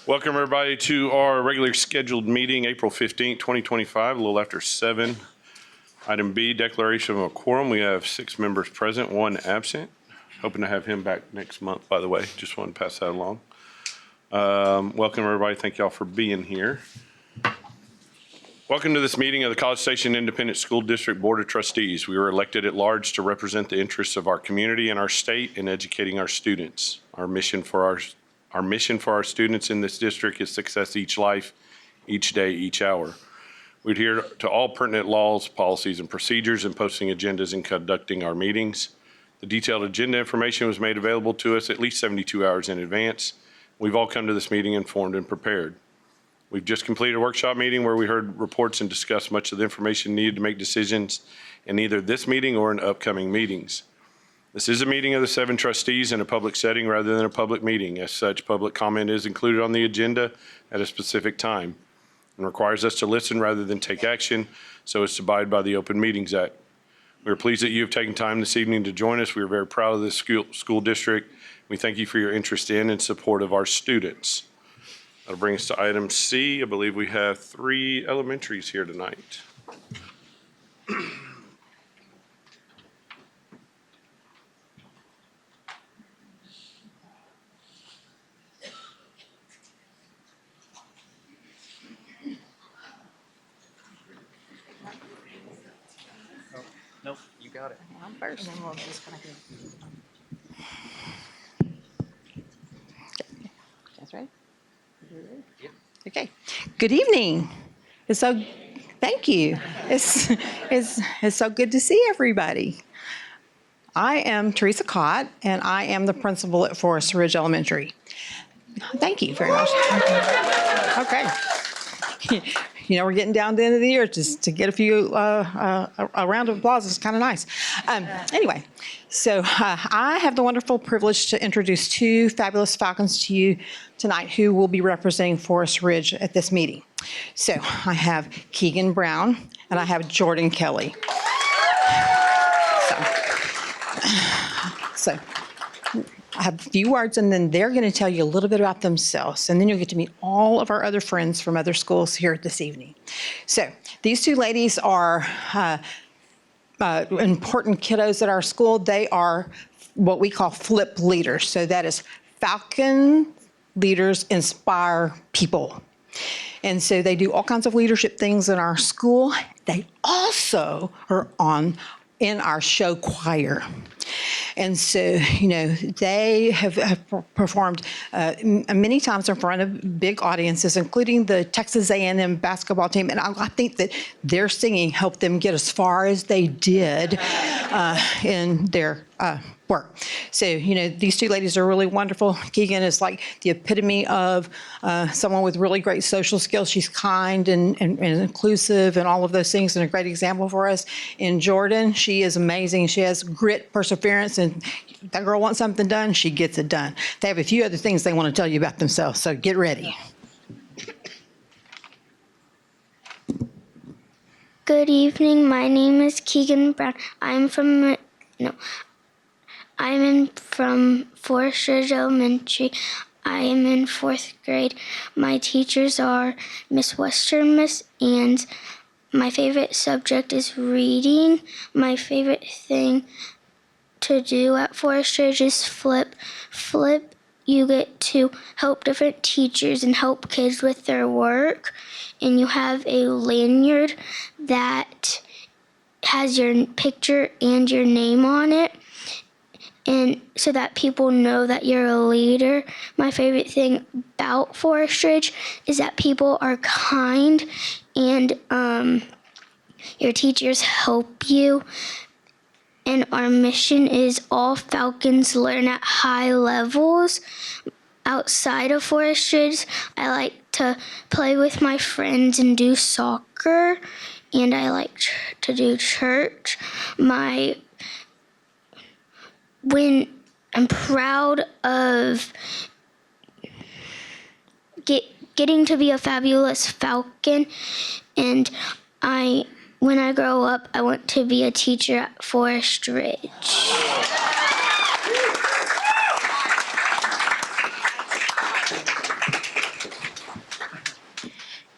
Welcome everybody to our regularly scheduled meeting, April 15th, 2025, a little after 7. Item B, declaration of a quorum. We have 6 members present, 1 absent. Hoping to have him back next month, by the way. Just wanted to pass that along. Welcome everybody. Thank y'all for being here. Welcome to this meeting of the College Station Independent School District Board of Trustees. We were elected at large to represent the interests of our community and our state in educating our students. Our mission for our students in this district is success each life, each day, each hour. We adhere to all pertinent laws, policies, and procedures in posting agendas and conducting our meetings. The detailed agenda information was made available to us at least 72 hours in advance. We've all come to this meeting informed and prepared. We've just completed a workshop meeting where we heard reports and discussed much of the information needed to make decisions in either this meeting or in upcoming meetings. This is a meeting of the 7 trustees in a public setting rather than a public meeting. As such, public comment is included on the agenda at a specific time and requires us to listen rather than take action so as to abide by the Open Meetings Act. We are pleased that you have taken time this evening to join us. We are very proud of this school district. We thank you for your interest in and support of our students. That'll bring us to item C. I believe we have 3 elementaries here tonight. Nope, you got it. I'm first. And then we'll just kind of That's right. Yep. Okay. Good evening. Thank you. It's so good to see everybody. I am Teresa Cott, and I am the principal at Forest Ridge Elementary. Thank you very much. Okay. You know, we're getting down to the end of the year. Just to get a round of applause is kind of nice. Anyway, so I have the wonderful privilege to introduce 2 fabulous Falcons to you tonight who will be representing Forest Ridge at this meeting. So I have Keegan Brown and I have Jordan Kelly. So I have a few words, and then they're going to tell you a little bit about themselves, and then you'll get to meet all of our other friends from other schools here this evening. So these 2 ladies are important kiddos at our school. They are what we call flip leaders. So that is Falcon leaders inspire people. And so they do all kinds of leadership things in our school. They also are in our show choir. And so, you know, they have performed many times in front of big audiences, including the Texas A&M basketball team. And I think that their singing helped them get as far as they did in their work. So, you know, these 2 ladies are really wonderful. Keegan is like the epitome of someone with really great social skills. She's kind and inclusive and all of those things, and a great example for us. And Jordan, she is amazing. She has grit, perseverance, and if that girl wants something done, she gets it done. They have a few other things they want to tell you about themselves, so get ready. Good evening. My name is Keegan Brown. I'm from Forest Ridge Elementary. I am in 4th grade. My teachers are Miss Western, Miss Ann's. My favorite subject is reading. My favorite thing to do at Forest Ridge is flip. Flip, you get to help different teachers and help kids with their work. And you have a lanyard that has your picture and your name on it, and so that people know that you're a leader. My favorite thing about Forest Ridge is that people are kind, and your teachers help you. And our mission is all Falcons learn at high levels. Outside of Forest Ridge, I like to play with my friends and do soccer, and I like to do church. When I'm proud of getting to be a fabulous Falcon, and when I grow up, I want to be a teacher at Forest Ridge.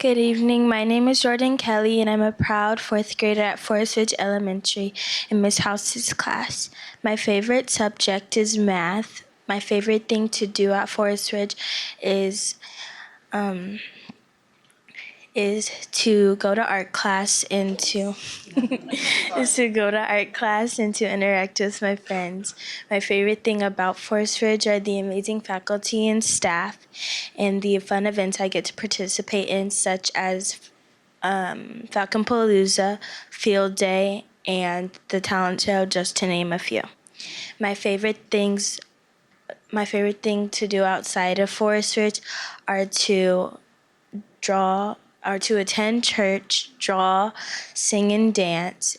Good evening. My name is Jordan Kelly, and I'm a proud fourth grader at Forest Ridge Elementary in Miss House's class. My favorite subject is math. My favorite thing to do at Forest Ridge is to go to art class and to interact with my friends. My favorite thing about Forest Ridge are the amazing faculty and staff and the fun events I get to participate in, such as Falcon Palooza, Field Day, and the talent show, just to name a few. My favorite thing to do outside of Forest Ridge are to attend church, draw, sing, and dance.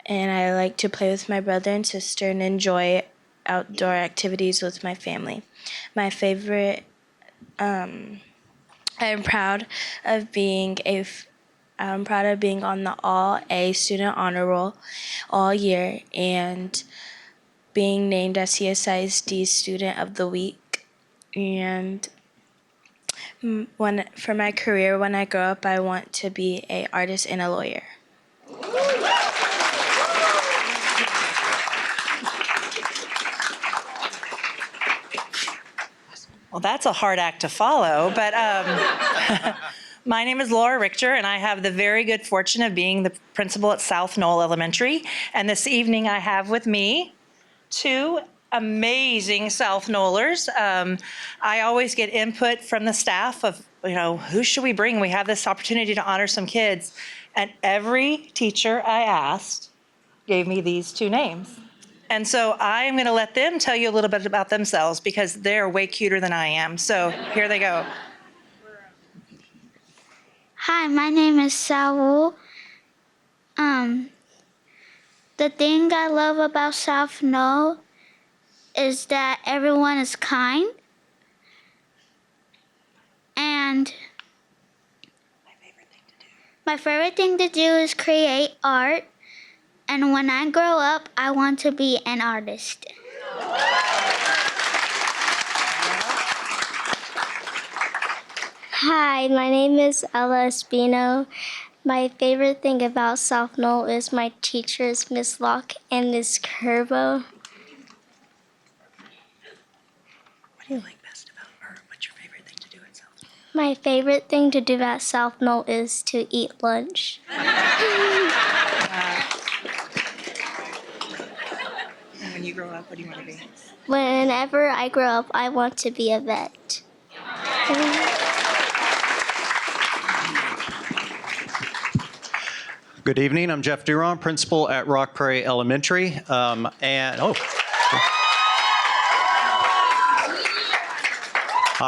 And I like to play with my brother and sister and enjoy outdoor activities with my family. My favorite, I'm proud of being on the All A Student Honor Roll all year and being named as CSISD Student of the Week. And for my career, when I grow up, I want to be an artist and a lawyer. Well, that's a hard act to follow, but my name is Laura Richter, and I have the very good fortune of being the principal at South Knoll Elementary. And this evening I have with me two amazing South Knollers. I always get input from the staff of, who should we bring? We have this opportunity to honor some kids. And every teacher I asked gave me these two names. And so I am going to let them tell you a little bit about themselves because they're way cuter than I am. So here they go. Hi, my name is Saul. The thing I love about South Knoll is that everyone is kind. And my favorite thing to do is create art. And when I grow up, I want to be an artist. Hi, my name is Ella Espino. My favorite thing about South Knoll is my teachers, Miss Locke and Miss Curbo. What do you like best about, or what's your favorite thing to do at South Knoll? My favorite thing to do at South Knoll is to eat lunch. And when you grow up, what do you want to be? Whenever I grow up, I want to be a vet. Good evening. I'm Jeff Duron, principal at Rock Prairie Elementary.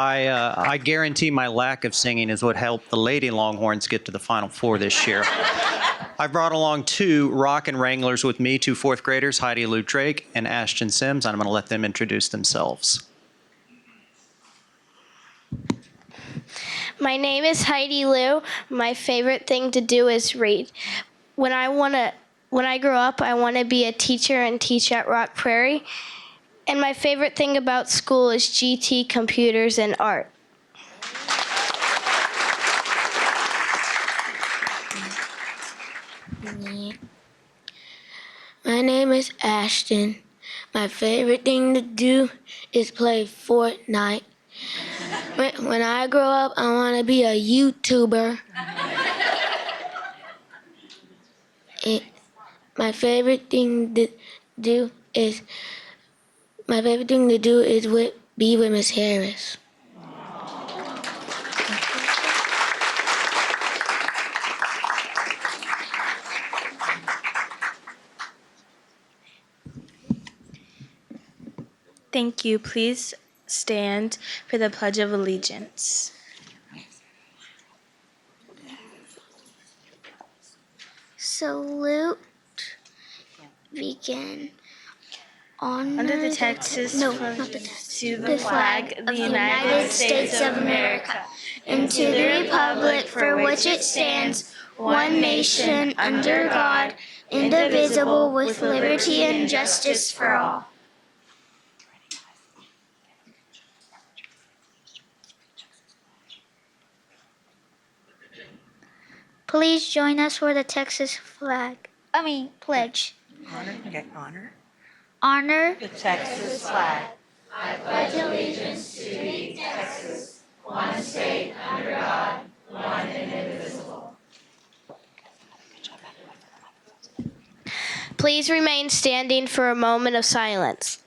I guarantee my lack of singing is what helped the Lady Longhorns get to the Final Four this year. I brought along two Rockin' Wranglers with me, two fourth graders, Heidi Lou Drake and Ashton Sims. I'm going to let them introduce themselves. My name is Heidi Lou. My favorite thing to do is read. When I grow up, I want to be a teacher and teach at Rock Prairie. And my favorite thing about school is GT, computers, and art. My name is Ashton. My favorite thing to do is play Fortnite. When I grow up, I want to be a YouTuber. My favorite thing to do is be with Miss Harris. Thank you. Please stand for the Pledge of Allegiance. Salute. Begin. Under the Texas No, flag, not the Texas. to the flag of the United States of America, and to the republic for which it stands, one nation, under God, indivisible, with liberty and justice for all. Please join us for the Texas pledge. Honor Honor the Texas flag. Please remain standing for a moment of silence.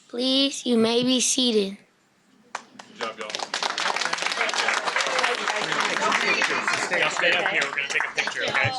Please, you may be seated. Y'all stay up here. We're going to take a picture, okay?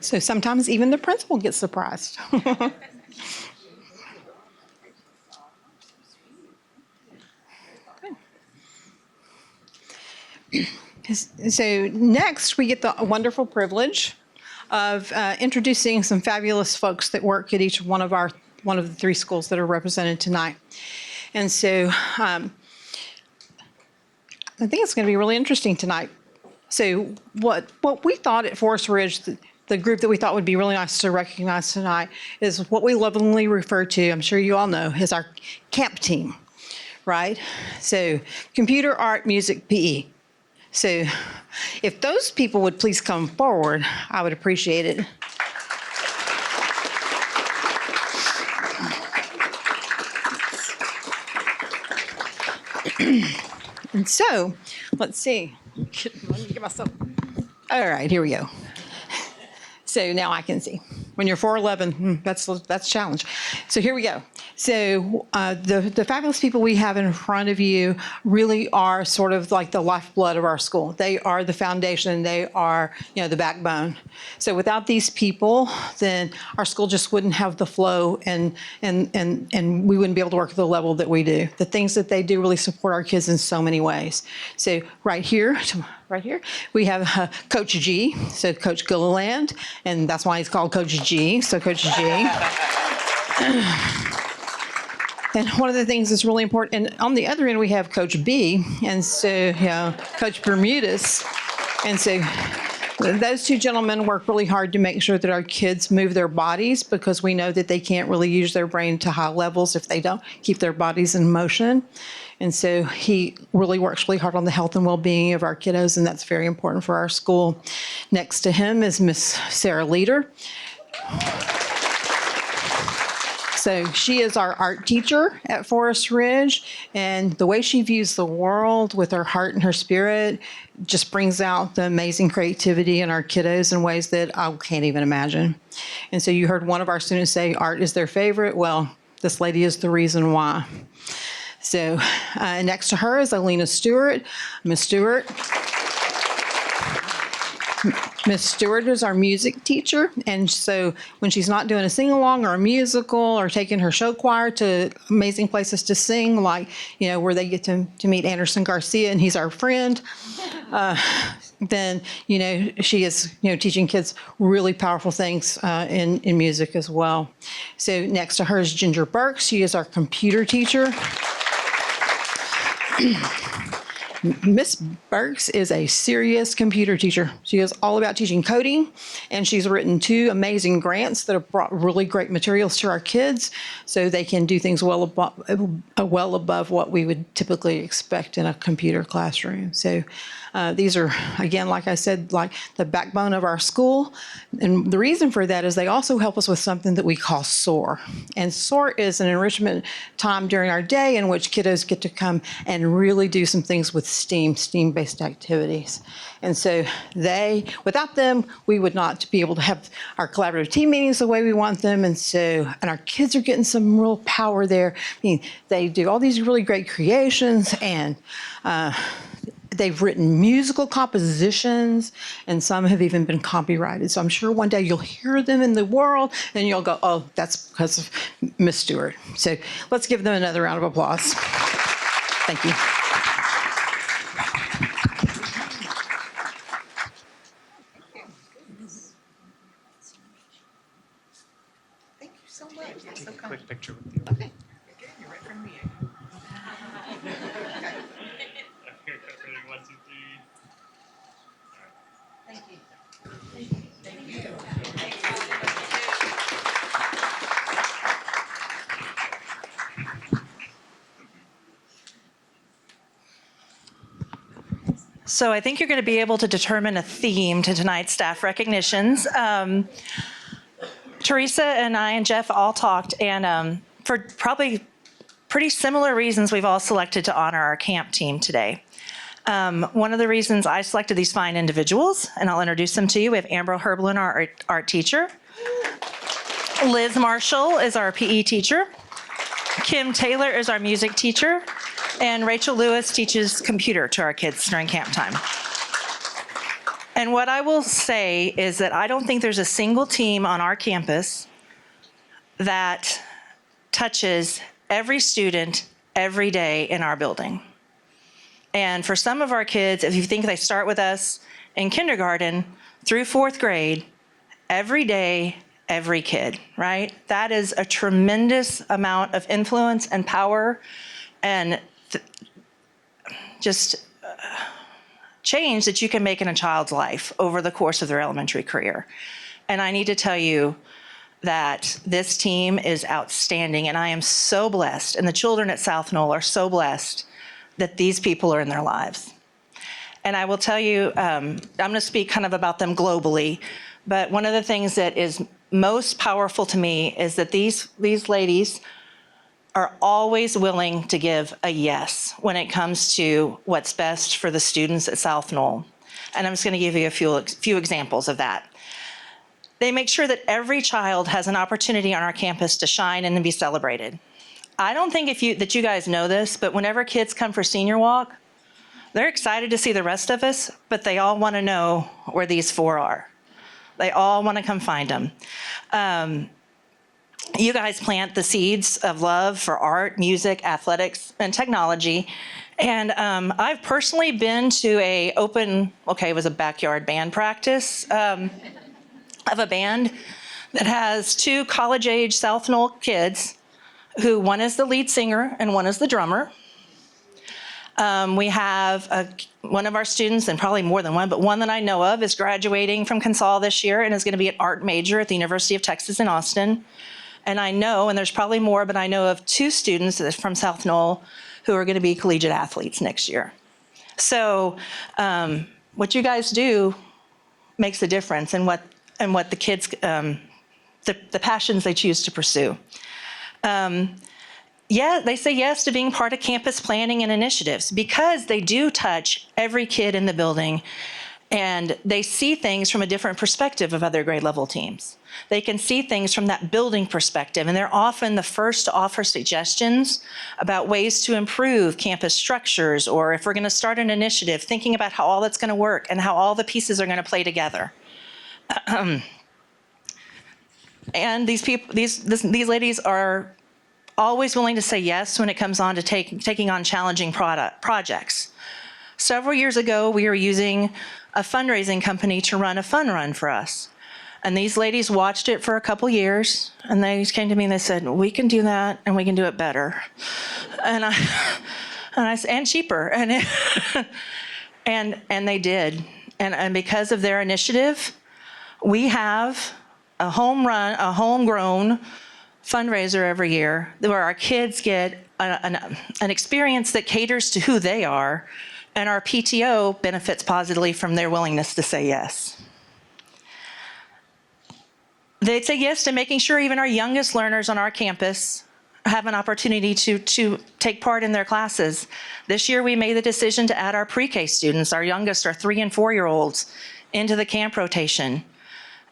So sometimes even the principal gets surprised. So next, we get the wonderful privilege of introducing some fabulous folks that work at each one of the three schools that are represented tonight. And so I think it's going to be really interesting tonight. So what we thought at Forest Ridge, the group that we thought would be really nice to recognize tonight is what we lovingly refer to, I'm sure you all know, as our camp team, right? So computer, art, music, PE. So if those people would please come forward, I would appreciate it. And so, let's see. Let me get myself. All right, here we go. So now I can see. When you're 4'11", that's a challenge. So here we go. So the fabulous people we have in front of you really are sort of like the lifeblood of our school. They are the foundation. They are, the backbone. So without these people, then our school just wouldn't have the flow and we wouldn't be able to work at the level that we do. The things that they do really support our kids in so many ways. So right here, we have Coach G, so Coach Gilliland, and that's why he's called Coach G, so Coach G. And one of the things that's really important, and on the other end we have Coach B, and so Coach Bermudez, and so those two gentlemen work really hard to make sure that our kids move their bodies because we know that they can't really use their brain to high levels if they don't keep their bodies in motion. And so he really works really hard on the health and well-being of our kiddos, and that's very important for our school. Next to him is Miss Sarah Leader. So she is our art teacher at Forest Ridge, and the way she views the world with her heart and her spirit just brings out the amazing creativity in our kiddos in ways that I can't even imagine. And so you heard one of our students say art is their favorite. Well, this lady is the reason why. So next to her is Alina Stewart. Miss Stewart. Miss Stewart is our music teacher, and so when she's not doing a sing-along or a musical or taking her show choir to amazing places to sing, like, where they get to meet Anderson Garcia, and he's our friend, then, she is, teaching kids really powerful things in music as well. So next to her is Ginger Burks. She is our computer teacher. Miss Burks is a serious computer teacher. She is all about teaching coding, and she's written 2 amazing grants that have brought really great materials to our kids so they can do things well above what we would typically expect in a computer classroom. So these are, again, like I said, like the backbone of our school. And the reason for that is they also help us with something that we call SOAR. And SOAR is an enrichment time during our day in which kiddos get to come and really do some things with STEAM-based activities. And so without them, we would not be able to have our collaborative team meetings the way we want them. And our kids are getting some real power there. I mean, they do all these really great creations, and they've written musical compositions, and some have even been copyrighted. So I'm sure one day you'll hear them in the world, and you'll go, oh, that's because of Miss Stewart. So let's give them another round of applause. Thank you. Thank you so much. That's so kind. Quick picture with you. Okay. You're right from me. Ready, 1, 2, 3. Thank you. So I think you're going to be able to determine a theme to tonight's staff recognitions. Teresa and I and Jeff all talked, and for probably pretty similar reasons, we've all selected to honor our camp team today. One of the reasons I selected these fine individuals, and I'll introduce them to you. We have Amber Herblin, our art teacher. Liz Marshall is our PE teacher. Kim Taylor is our music teacher. And Rachel Lewis teaches computer to our kids during camp time. And what I will say is that I don't think there's a single team on our campus that touches every student every day in our building. And for some of our kids, if you think they start with us in kindergarten through 4th grade, every day, every kid, right? That is a tremendous amount of influence and power and just change that you can make in a child's life over the course of their elementary career. And I need to tell you that this team is outstanding, and I am so blessed, and the children at South Knoll are so blessed that these people are in their lives. And I will tell you, I'm going to speak kind of about them globally, but one of the things that is most powerful to me is that these ladies are always willing to give a yes when it comes to what's best for the students at South Knoll. And I'm just going to give you a few examples of that. They make sure that every child has an opportunity on our campus to shine and to be celebrated. I don't think that you guys know this, but whenever kids come for senior walk, they're excited to see the rest of us, but they all want to know where these 4 are. They all want to come find them. You guys plant the seeds of love for art, music, athletics, and technology. And I've personally been to it was a backyard band practice of a band that has 2 college-age South Knoll kids who one is the lead singer and one is the drummer. We have one of our students, and probably more than one, but one that I know of is graduating from Consol this year and is going to be an art major at the University of Texas in Austin. And I know, and there's probably more, but I know of 2 students from South Knoll who are going to be collegiate athletes next year. So what you guys do makes a difference in what the kids, the passions they choose to pursue. They say yes to being part of campus planning and initiatives because they do touch every kid in the building, and they see things from a different perspective of other grade level teams. They can see things from that building perspective, and they're often the first to offer suggestions about ways to improve campus structures, or if we're going to start an initiative, thinking about how all that's going to work and how all the pieces are going to play together. And these ladies are always willing to say yes when it comes on to taking on challenging projects. Several years ago, we were using a fundraising company to run a fun run for us. And these ladies watched it for a couple years, and they came to me and they said, we can do that and we can do it better. And And cheaper. And, and they did. And because of their initiative, we have a homegrown fundraiser every year where our kids get an experience that caters to who they are, and our PTO benefits positively from their willingness to say yes. They say yes to making sure even our youngest learners on our campus have an opportunity to take part in their classes. This year, we made the decision to add our pre-K students, our youngest, our 3 and 4-year-olds, into the camp rotation.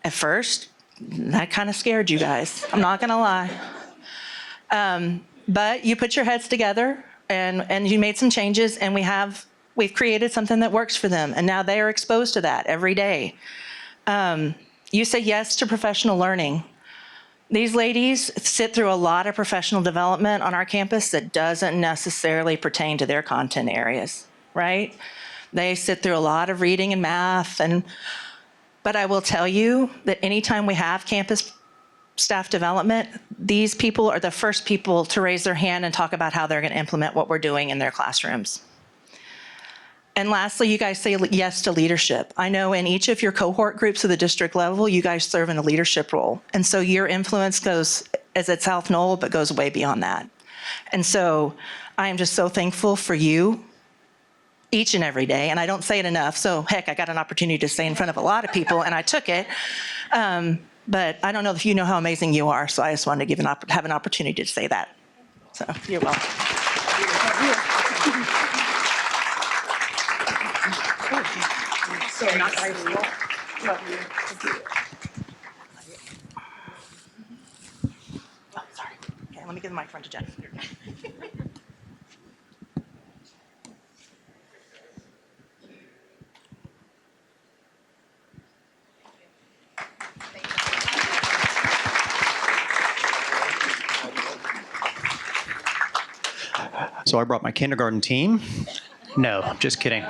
At first, that kind of scared you guys. I'm not going to lie. But you put your heads together and you made some changes, and we've created something that works for them. And now they are exposed to that every day. You say yes to professional learning. These ladies sit through a lot of professional development on our campus that doesn't necessarily pertain to their content areas, right? They sit through a lot of reading and math, but I will tell you that anytime we have campus staff development, these people are the first people to raise their hand and talk about how they're going to implement what we're doing in their classrooms. And lastly, you guys say yes to leadership. I know in each of your cohort groups at the district level, you guys serve in a leadership role. And so your influence goes, as at South Knoll, but goes way beyond that. And so I am just so thankful for you each and every day. And I don't say it enough. So heck, I got an opportunity to say in front of a lot of people, and I took it. But I don't know if you know how amazing you are. So I just wanted to have an opportunity to say that. So you're welcome. So not by rule. Oh, sorry. Okay, let me give the microphone to Jen. So I brought my kindergarten team. No, I'm just kidding.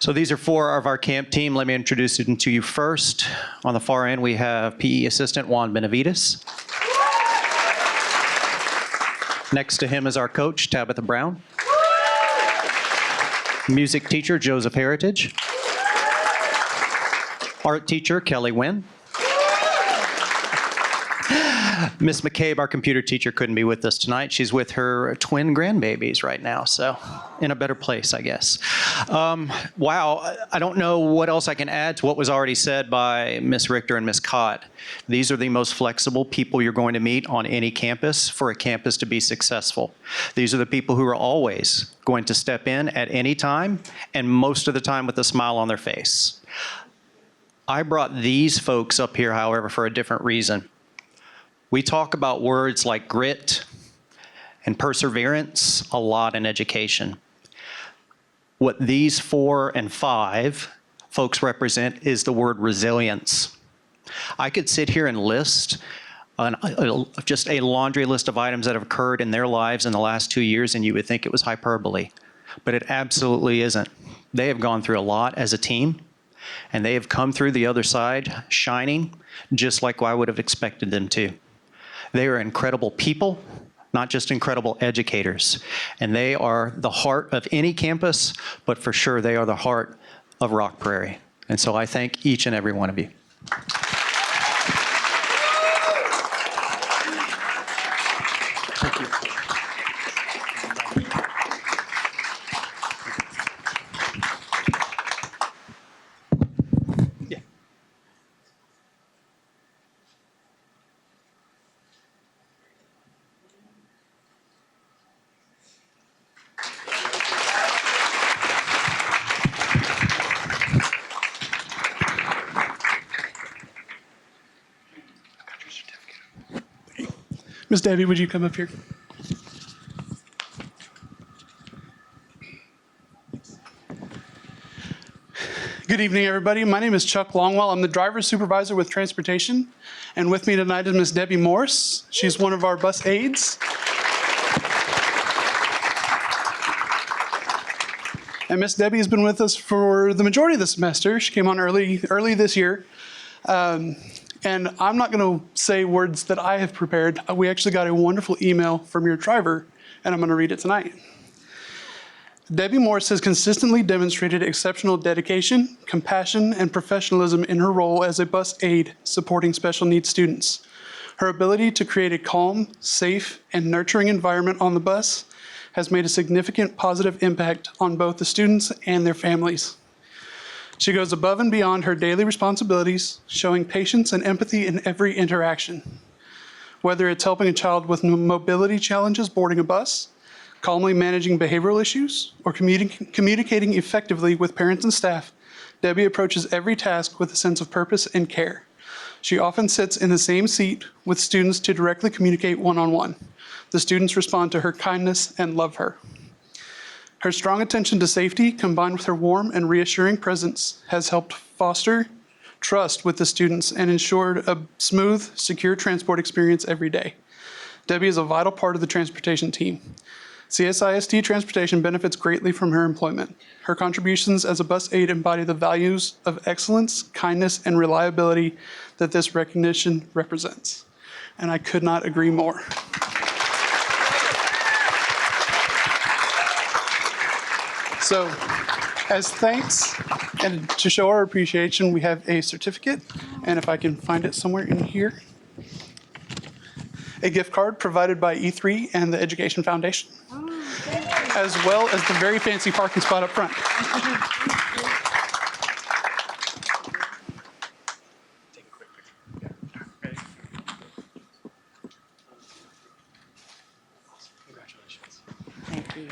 So these are 4 of our camp team. Let me introduce them to you first. On the far end, we have PE assistant Juan Benavides. Next to him is our coach, Tabitha Brown. Music teacher, Joseph Heritage. Art teacher, Kelly Wynn. Miss McCabe, our computer teacher, couldn't be with us tonight. She's with her twin grandbabies right now, so in a better place, I guess. Wow, I don't know what else I can add to what was already said by Miss Richter and Miss Cott. These are the most flexible people you're going to meet on any campus for a campus to be successful. These are the people who are always going to step in at any time, and most of the time with a smile on their face. I brought these folks up here, however, for a different reason. We talk about words like grit and perseverance a lot in education. What these 4 and 5 folks represent is the word resilience. I could sit here and list just a laundry list of items that have occurred in their lives in the last 2 years, and you would think it was hyperbole, but it absolutely isn't. They have gone through a lot as a team, and they have come through the other side shining, just like I would have expected them to. They are incredible people, not just incredible educators. And they are the heart of any campus, but for sure they are the heart of Rock Prairie. And so I thank each and every one of you. Thank you. Yeah. Miss Debbie, would you come up here? Good evening, everybody. My name is Chuck Longwell. I'm the driver supervisor with transportation. And with me tonight is Miss Debbie Morse. She's one of our bus aides. And Miss Debbie has been with us for the majority of the semester. She came on early this year. And I'm not going to say words that I have prepared. We actually got a wonderful email from your driver, and I'm going to read it tonight. Debbie Morse has consistently demonstrated exceptional dedication, compassion, and professionalism in her role as a bus aide supporting special needs students. Her ability to create a calm, safe, and nurturing environment on the bus has made a significant positive impact on both the students and their families. She goes above and beyond her daily responsibilities, showing patience and empathy in every interaction. Whether it's helping a child with mobility challenges boarding a bus, calmly managing behavioral issues, or communicating effectively with parents and staff, Debbie approaches every task with a sense of purpose and care. She often sits in the same seat with students to directly communicate one-on-one. The students respond to her kindness and love her. Her strong attention to safety, combined with her warm and reassuring presence, has helped foster trust with the students and ensured a smooth, secure transport experience every day. Debbie is a vital part of the transportation team. CSISD Transportation benefits greatly from her employment. Her contributions as a bus aide embody the values of excellence, kindness, and reliability that this recognition represents. And I could not agree more. So, as thanks and to show our appreciation, we have a certificate, and if I can find it somewhere in here, a gift card provided by E3 and the Education Foundation, as well as the very fancy parking spot up front. Congratulations. Thank you.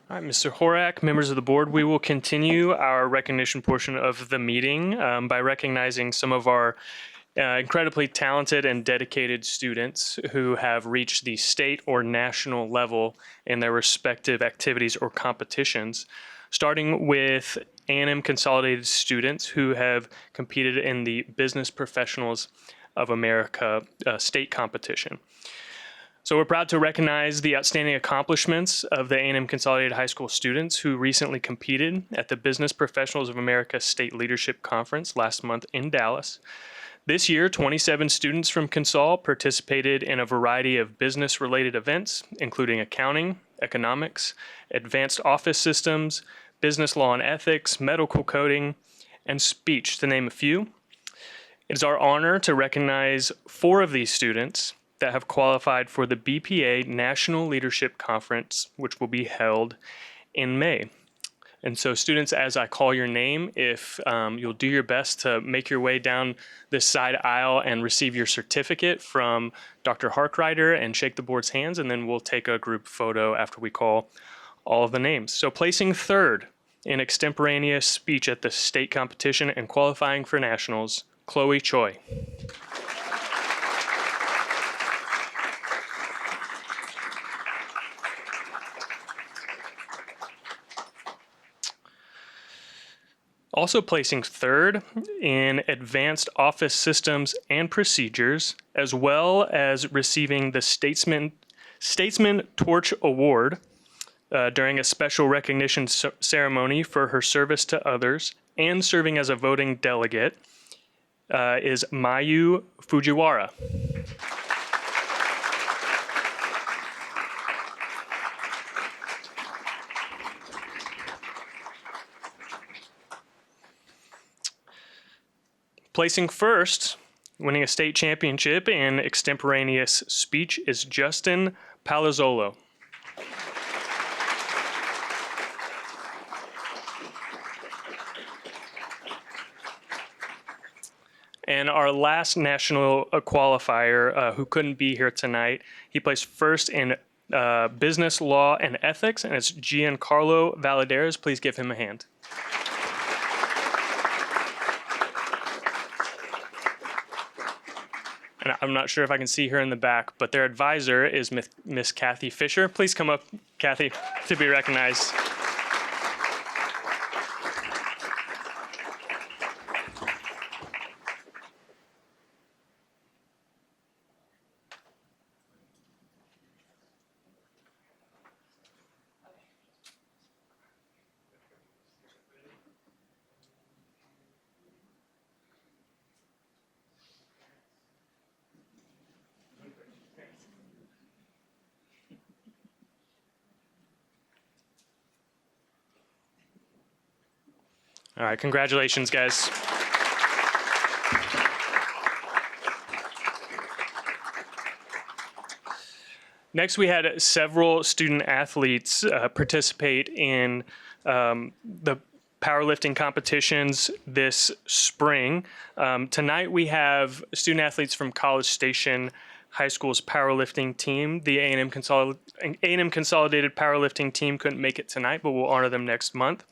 All right, Mr. Horak, members of the board, we will continue our recognition portion of the meeting by recognizing some of our incredibly talented and dedicated students who have reached the state or national level in their respective activities or competitions, starting with A&M Consolidated students who have competed in the Business Professionals of America state competition. So we're proud to recognize the outstanding accomplishments of the A&M Consolidated High School students who recently competed at the Business Professionals of America State Leadership Conference last month in Dallas. This year, 27 students from Consol participated in a variety of business-related events, including accounting, economics, advanced office systems, business law and ethics, medical coding, and speech, to name a few. It is our honor to recognize 4 of these students that have qualified for the BPA National Leadership Conference, which will be held in May. And so students, as I call your name, if you'll do your best to make your way down this side aisle and receive your certificate from Dr. Harkrider and shake the board's hands, and then we'll take a group photo after we call all of the names. So placing 3rd in extemporaneous speech at the state competition and qualifying for nationals, Chloe Choi. Also placing 3rd in Advanced Office Systems and Procedures, as well as receiving the Statesman Torch Award during a special recognition ceremony for her service to others and serving as a voting delegate, is Mayu Fujiwara. Placing 1st, winning a state championship in extemporaneous speech, is Justin Palazzolo. And our last national qualifier who couldn't be here tonight, he placed 1st in business law and ethics, and it's Giancarlo Valadares. Please give him a hand. And I'm not sure if I can see her in the back, but their advisor is Miss Kathy Fisher. Please come up, Kathy, to be recognized. All right, congratulations, guys. Next, we had several student athletes participate in the powerlifting competitions this spring. Tonight, we have student athletes from College Station High School's powerlifting team. The A&M Consolidated Powerlifting team couldn't make it tonight, but we'll honor them next month.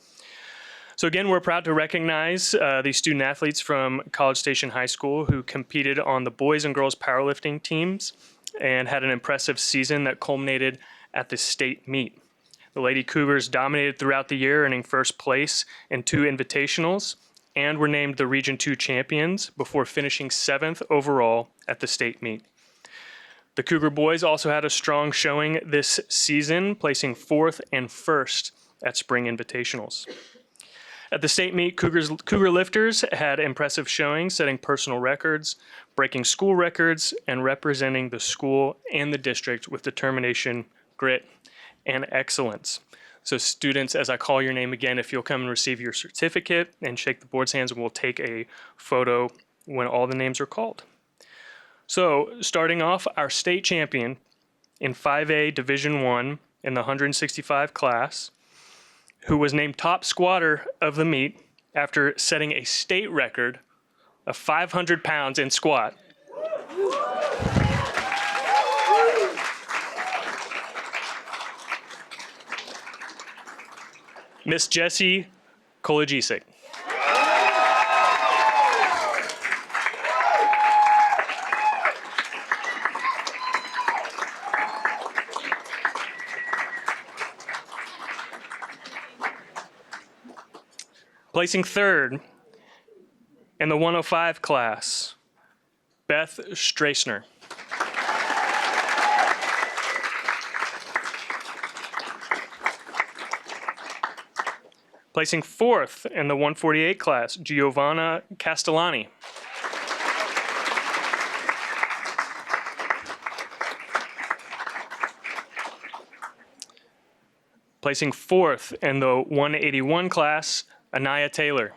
So again, we're proud to recognize these student athletes from College Station High School who competed on the boys and girls powerlifting teams and had an impressive season that culminated at the state meet. The Lady Cougars dominated throughout the year, earning first place in 2 invitationals, and were named the Region 2 champions before finishing 7th overall at the state meet. The Cougar boys also had a strong showing this season, placing 4th and 1st at spring invitationals. At the state meet, Cougar lifters had impressive showings, setting personal records, breaking school records, and representing the school and the district with determination, grit, and excellence. So students, as I call your name again, if you'll come and receive your certificate and shake the board's hands, and we'll take a photo when all the names are called. So starting off, our state champion in 5A Division I in the 165 class, who was named top squatter of the meet after setting a state record of 500 pounds in squat. Miss Jessie Kolajicic. Placing 3rd in the 105 class, Beth Strassner. Placing 4th in the 148 class, Giovanna Castellani. Placing 4th in the 181 class, Anaya Taylor.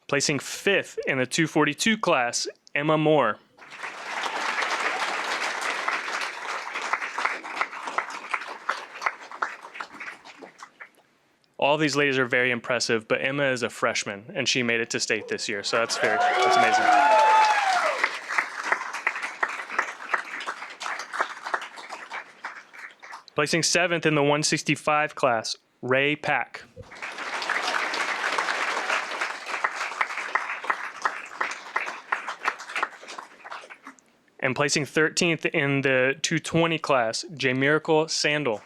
Placing 5th in the 242 class, Emma Moore. All these ladies are very impressive, but Emma is a freshman, and she made it to state this year, so that's amazing. Placing 7th in the 165 class, Ray Pack. And placing 13th in the 220 class, J. Miracle Sandel.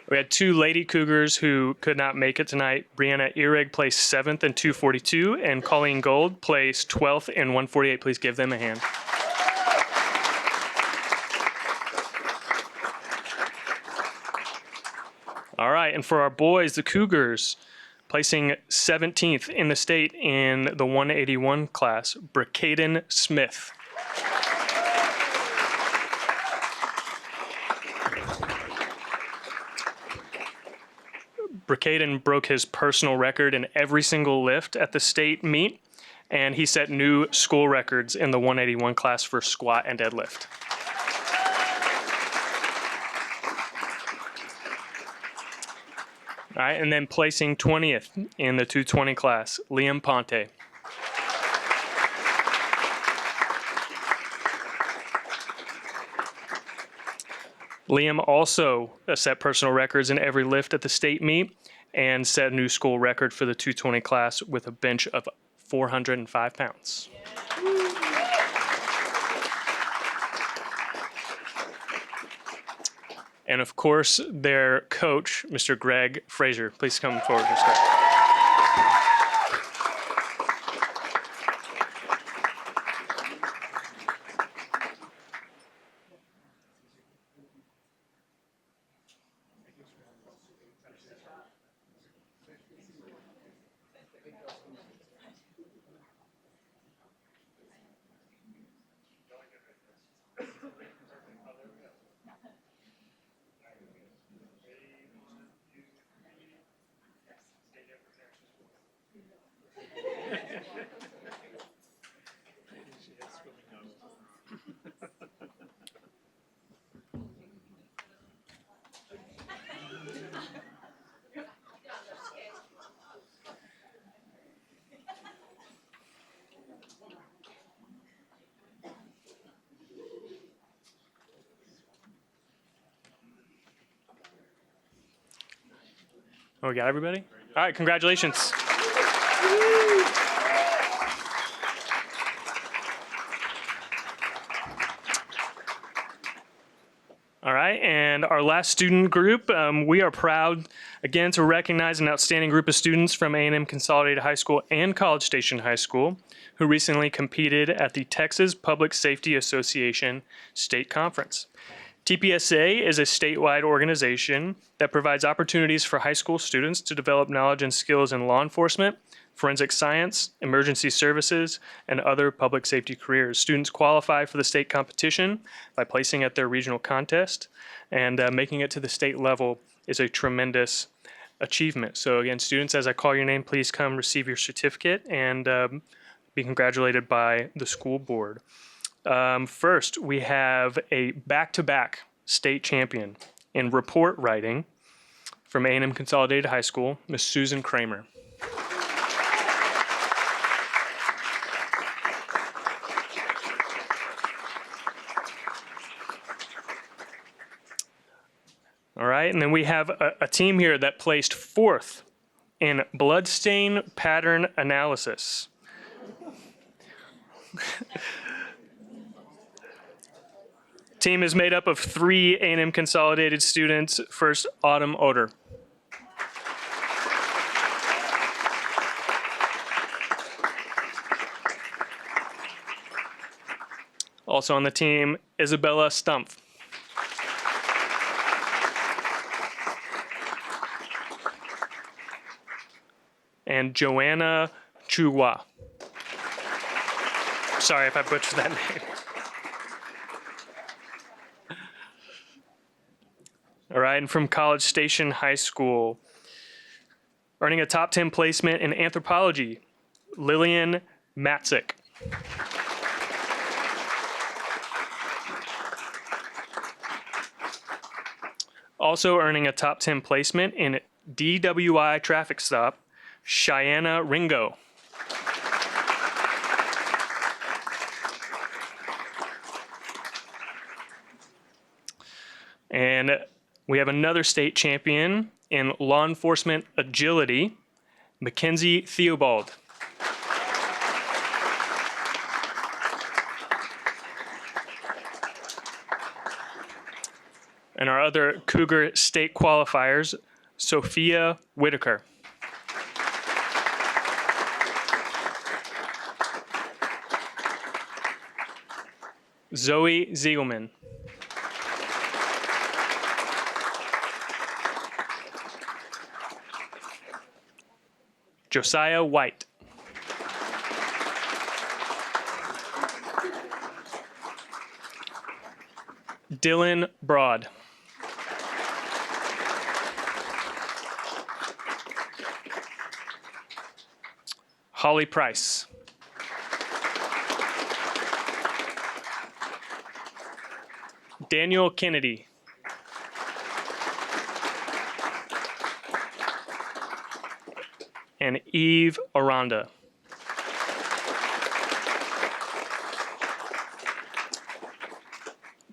We had 2 Lady Cougars who could not make it tonight. Brianna Erig placed 7th in 242, and Colleen Gold placed 12th in 148. Please give them a hand. All right, and for our boys, the Cougars, placing 17th in the state in the 181 class, Brakaden Smith. Brakaden broke his personal record in every single lift at the state meet, and he set new school records in the 181 class for squat and deadlift. All right, and then placing 20th in the 220 class, Liam Ponte. Liam also set personal records in every lift at the state meet and set a new school record for the 220 class with a bench of 405 pounds. And of course, their coach, Mr. Greg Frazier. Please come forward, Mr. Oh, we got everybody? All right, congratulations. All right, and our last student group, we are proud again to recognize an outstanding group of students from A&M Consolidated High School and College Station High School who recently competed at the Texas Public Safety Association State Conference. TPSA is a statewide organization that provides opportunities for high school students to develop knowledge and skills in law enforcement, forensic science, emergency services, and other public safety careers. Students qualify for the state competition by placing at their regional contest, and making it to the state level is a tremendous achievement. So again, students, as I call your name, please come receive your certificate and be congratulated by the school board. First, we have a back-to-back state champion in report writing from A&M Consolidated High School, Miss Susan Kramer. All right, and then we have a team here that placed fourth in bloodstain pattern analysis. Team is made up of 3 A&M Consolidated students. First, Autumn Oder. Also on the team, Isabella Stumpf. And Joanna Chua. Sorry if I butchered that name. All right, and from College Station High School, earning a top 10 placement in anthropology, Lillian Matzik. Also earning a top 10 placement in DWI traffic stop, Cheyenne Ringo. And we have another state champion in law enforcement agility, Mackenzie Theobald. And our other Cougar state qualifiers, Sophia Whitaker. Zoe Ziegelman. Josiah White. Dylan Broad. Holly Price. Daniel Kennedy. And Eve Aranda.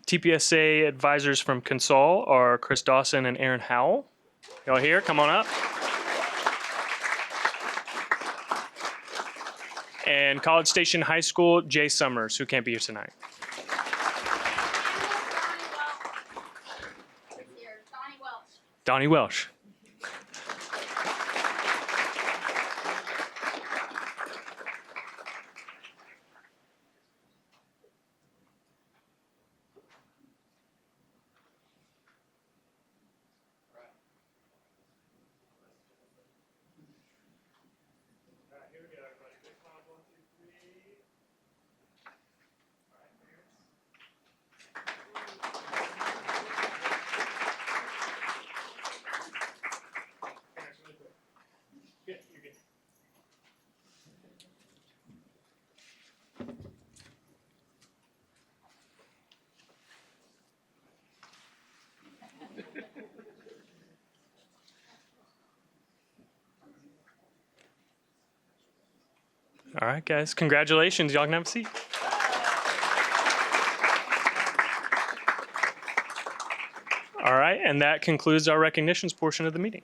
TPSA advisors from Consol are Chris Dawson and Aaron Howell. Y'all here? Come on up. And College Station High School, Jay Summers, who can't be here tonight. Donnie Welsh. All right, guys. Congratulations. Y'all can have a seat. All right, and that concludes our recognitions portion of the meeting.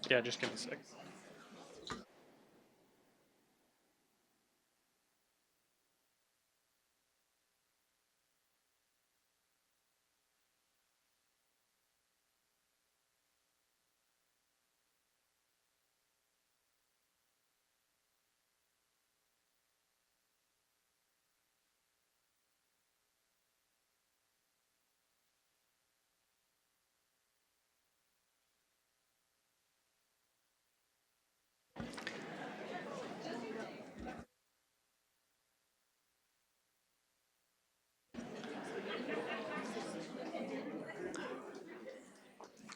Yeah, just give me a second.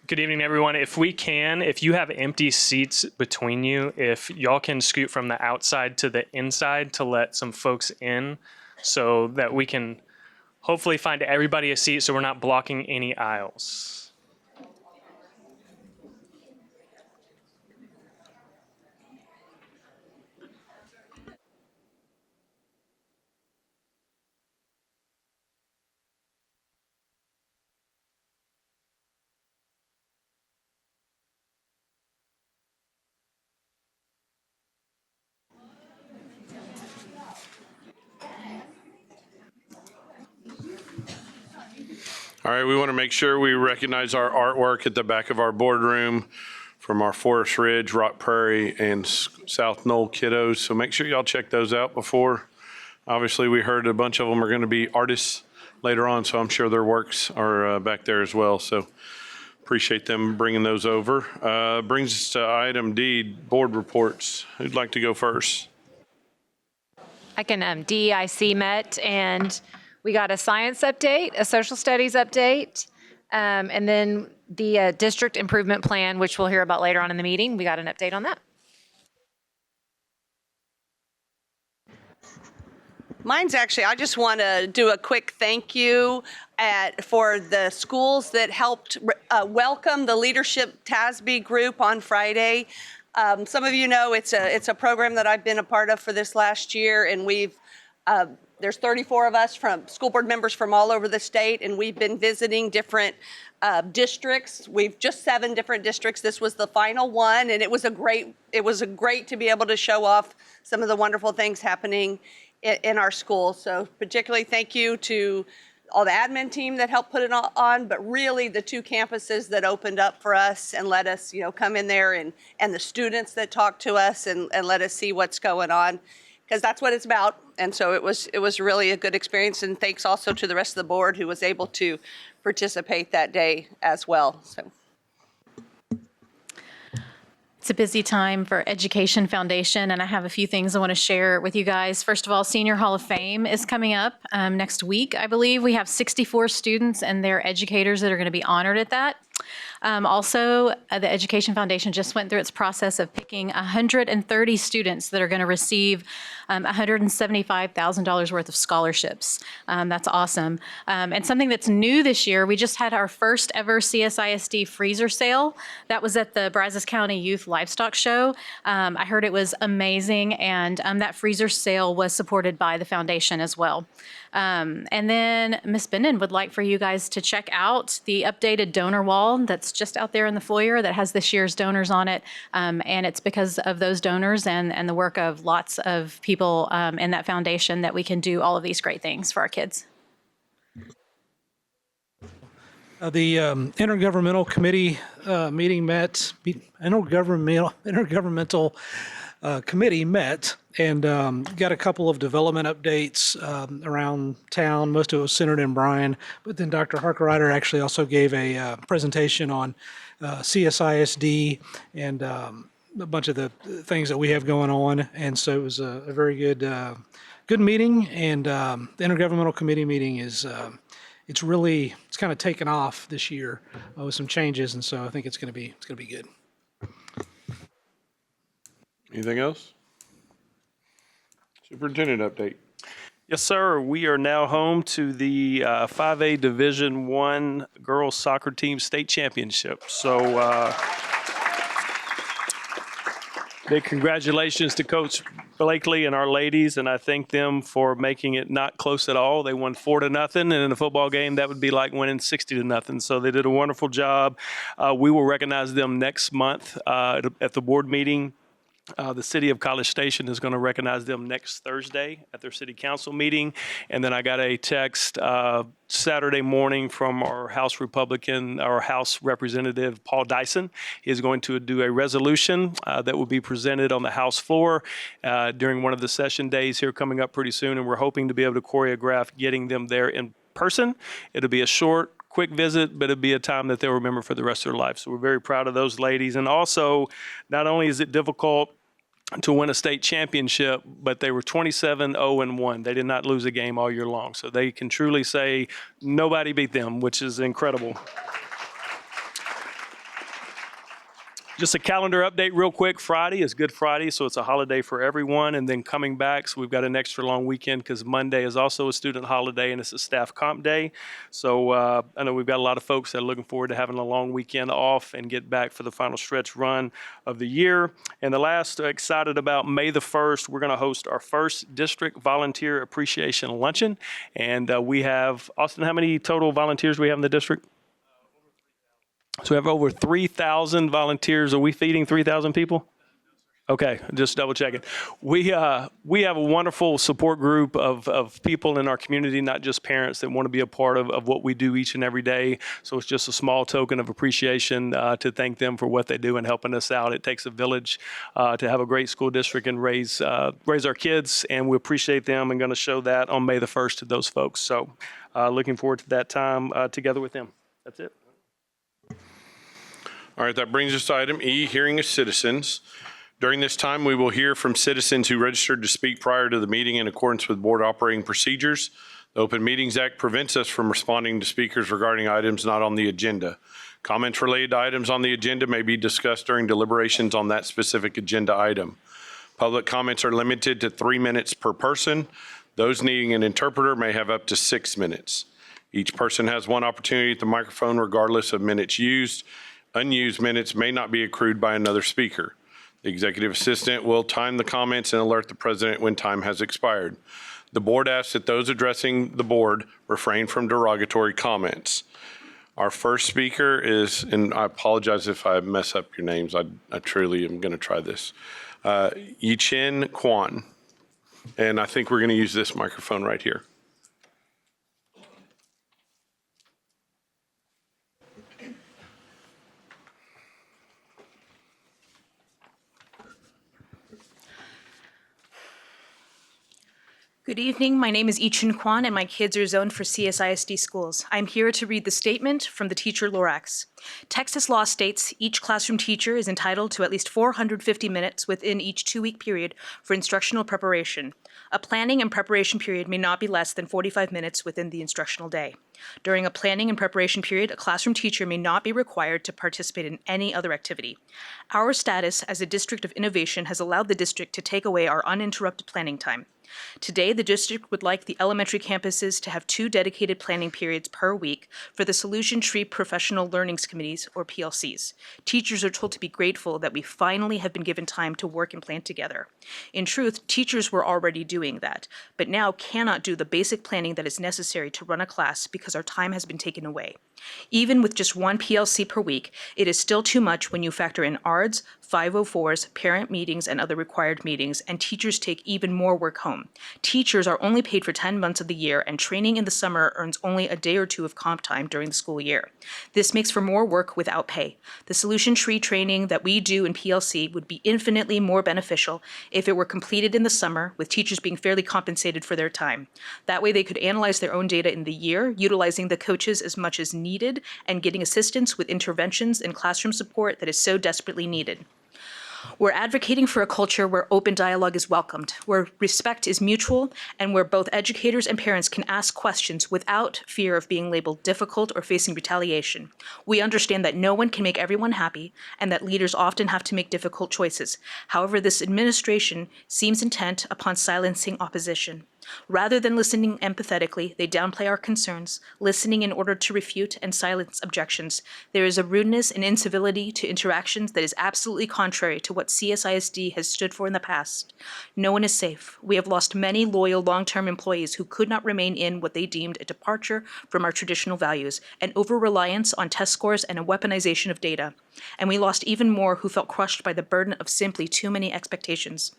Good evening, everyone. If you have empty seats between you, if y'all can scoot from the outside to the inside to let some folks in so that we can hopefully find everybody a seat so we're not blocking any aisles. All right, we want to make sure we recognize our artwork at the back of our boardroom from our Forest Ridge, Rock Prairie, and South Knoll kiddos. So make sure y'all check those out before. Obviously, we heard a bunch of them are going to be artists later on, so I'm sure their works are back there as well. So appreciate them bringing those over. Brings us to item D, board reports. Who'd like to go first? I can, DEIC met and we got a science update, a social studies update, and then the district improvement plan, which we'll hear about later on in the meeting. We got an update on that. Mine's actually, I just want to do a quick thank you for the schools that helped welcome the Leadership TASB group on Friday. Some of you know it's a program that I've been a part of for this last year, and there's 34 of us from school board members from all over the state, and we've been visiting different districts. We've just 7 different districts. This was the final one, and it was great to be able to show off some of the wonderful things happening in our school. So particularly thank you to all the admin team that helped put it on, but really the 2 campuses that opened up for us and let us, come in there, and the students that talked to us and let us see what's going on, because that's what it's about. And so it was really a good experience. And thanks also to the rest of the board who was able to participate that day as well. So. It's a busy time for Education Foundation, and I have a few things I want to share with you guys. First of all, Senior Hall of Fame is coming up next week, I believe. We have 64 students and their educators that are going to be honored at that. Also, the Education Foundation just went through its process of picking 130 students that are going to receive $175,000 worth of scholarships. That's awesome. And something that's new this year, we just had our first ever CSISD freezer sale. That was at the Brazos County Youth Livestock Show. I heard it was amazing, and that freezer sale was supported by the foundation as well. And then Ms. Benden would like for you guys to check out the updated donor wall that's just out there in the foyer that has this year's donors on it. And it's because of those donors and the work of lots of people in that foundation that we can do all of these great things for our kids. The intergovernmental committee meeting met, intergovernmental committee met and got a couple of development updates around town. Most of it was centered in Bryan, but then Dr. Harkerrider actually also gave a presentation on CSISD and a bunch of the things that we have going on. And so it was a very good meeting. And the intergovernmental committee meeting is it's kind of taken off this year with some changes, and so I think it's going to be good. Anything else? Superintendent update. Yes, sir. We are now home to the 5A Division I girls soccer team state championship. So big congratulations to Coach Blakely and our ladies, and I thank them for making it not close at all. They won 4-0, and in a football game, that would be like winning 60-0. So they did a wonderful job. We will recognize them next month at the board meeting. The city of College Station is going to recognize them next Thursday at their city council meeting. And then I got a text Saturday morning from our House Representative, Paul Dyson. He is going to do a resolution that will be presented on the House floor during one of the session days here coming up pretty soon. And we're hoping to be able to choreograph getting them there in person. It'll be a short, quick visit, but it'll be a time that they'll remember for the rest of their life. So we're very proud of those ladies. And also, not only is it difficult to win a state championship, but they were 27-0-1. They did not lose a game all year long. So they can truly say nobody beat them, which is incredible. Just a calendar update real quick. Friday is Good Friday, so it's a holiday for everyone. And then coming back, so we've got an extra long weekend because Monday is also a student holiday and it's a staff comp day. So I know we've got a lot of folks that are looking forward to having a long weekend off and get back for the final stretch run of the year. And the last, excited about May the 1st, we're going to host our first district volunteer appreciation luncheon. And we have, Austin, how many total volunteers do we have in the district? So we have over 3,000 volunteers. Are we feeding 3,000 people? Okay, just double checking. We have a wonderful support group of people in our community, not just parents that want to be a part of what we do each and every day. So it's just a small token of appreciation to thank them for what they do and helping us out. It takes a village to have a great school district and raise our kids, and we appreciate them and going to show that on May the 1st to those folks. So looking forward to that time together with them. That's it. All right, that brings us to item E, hearing of citizens. During this time, we will hear from citizens who registered to speak prior to the meeting in accordance with board operating procedures. The Open Meetings Act prevents us from responding to speakers regarding items not on the agenda. Comments related to items on the agenda may be discussed during deliberations on that specific agenda item. Public comments are limited to 3 minutes per person. Those needing an interpreter may have up to 6 minutes. Each person has one opportunity at the microphone regardless of minutes used. Unused minutes may not be accrued by another speaker. The executive assistant will time the comments and alert the president when time has expired. The board asks that those addressing the board refrain from derogatory comments. Our first speaker is, and I apologize if I mess up your names, I truly am going to try this, Yi-Chin Kwan. And I think we're going to use this microphone right here. Good evening. My name is Yi-Chun Kwan, and my kids are zoned for CSISD schools. I'm here to read the statement from the teacher Lorax. Texas law states each classroom teacher is entitled to at least 450 minutes within each 2-week period for instructional preparation. A planning and preparation period may not be less than 45 minutes within the instructional day. During a planning and preparation period, a classroom teacher may not be required to participate in any other activity. Our status as a district of innovation has allowed the district to take away our uninterrupted planning time. Today, the district would like the elementary campuses to have 2 dedicated planning periods per week for the Solution Tree Professional Learnings Committees, or PLCs. Teachers are told to be grateful that we finally have been given time to work and plan together. In truth, teachers were already doing that, but now cannot do the basic planning that is necessary to run a class because our time has been taken away. Even with just 1 PLC per week, it is still too much when you factor in ARDs, 504s, parent meetings, and other required meetings, and teachers take even more work home. Teachers are only paid for 10 months of the year, and training in the summer earns only a day or 2 of comp time during the school year. This makes for more work without pay. The Solution Tree training that we do in PLC would be infinitely more beneficial if it were completed in the summer, with teachers being fairly compensated for their time. That way they could analyze their own data in the year, utilizing the coaches as much as needed, and getting assistance with interventions and classroom support that is so desperately needed. We're advocating for a culture where open dialogue is welcomed, where respect is mutual, and where both educators and parents can ask questions without fear of being labeled difficult or facing retaliation. We understand that no one can make everyone happy and that leaders often have to make difficult choices. However, this administration seems intent upon silencing opposition. Rather than listening empathetically, they downplay our concerns, listening in order to refute and silence objections. There is a rudeness and incivility to interactions that is absolutely contrary to what CSISD has stood for in the past. No one is safe. We have lost many loyal long-term employees who could not remain in what they deemed a departure from our traditional values, an over-reliance on test scores and a weaponization of data. And we lost even more who felt crushed by the burden of simply too many expectations.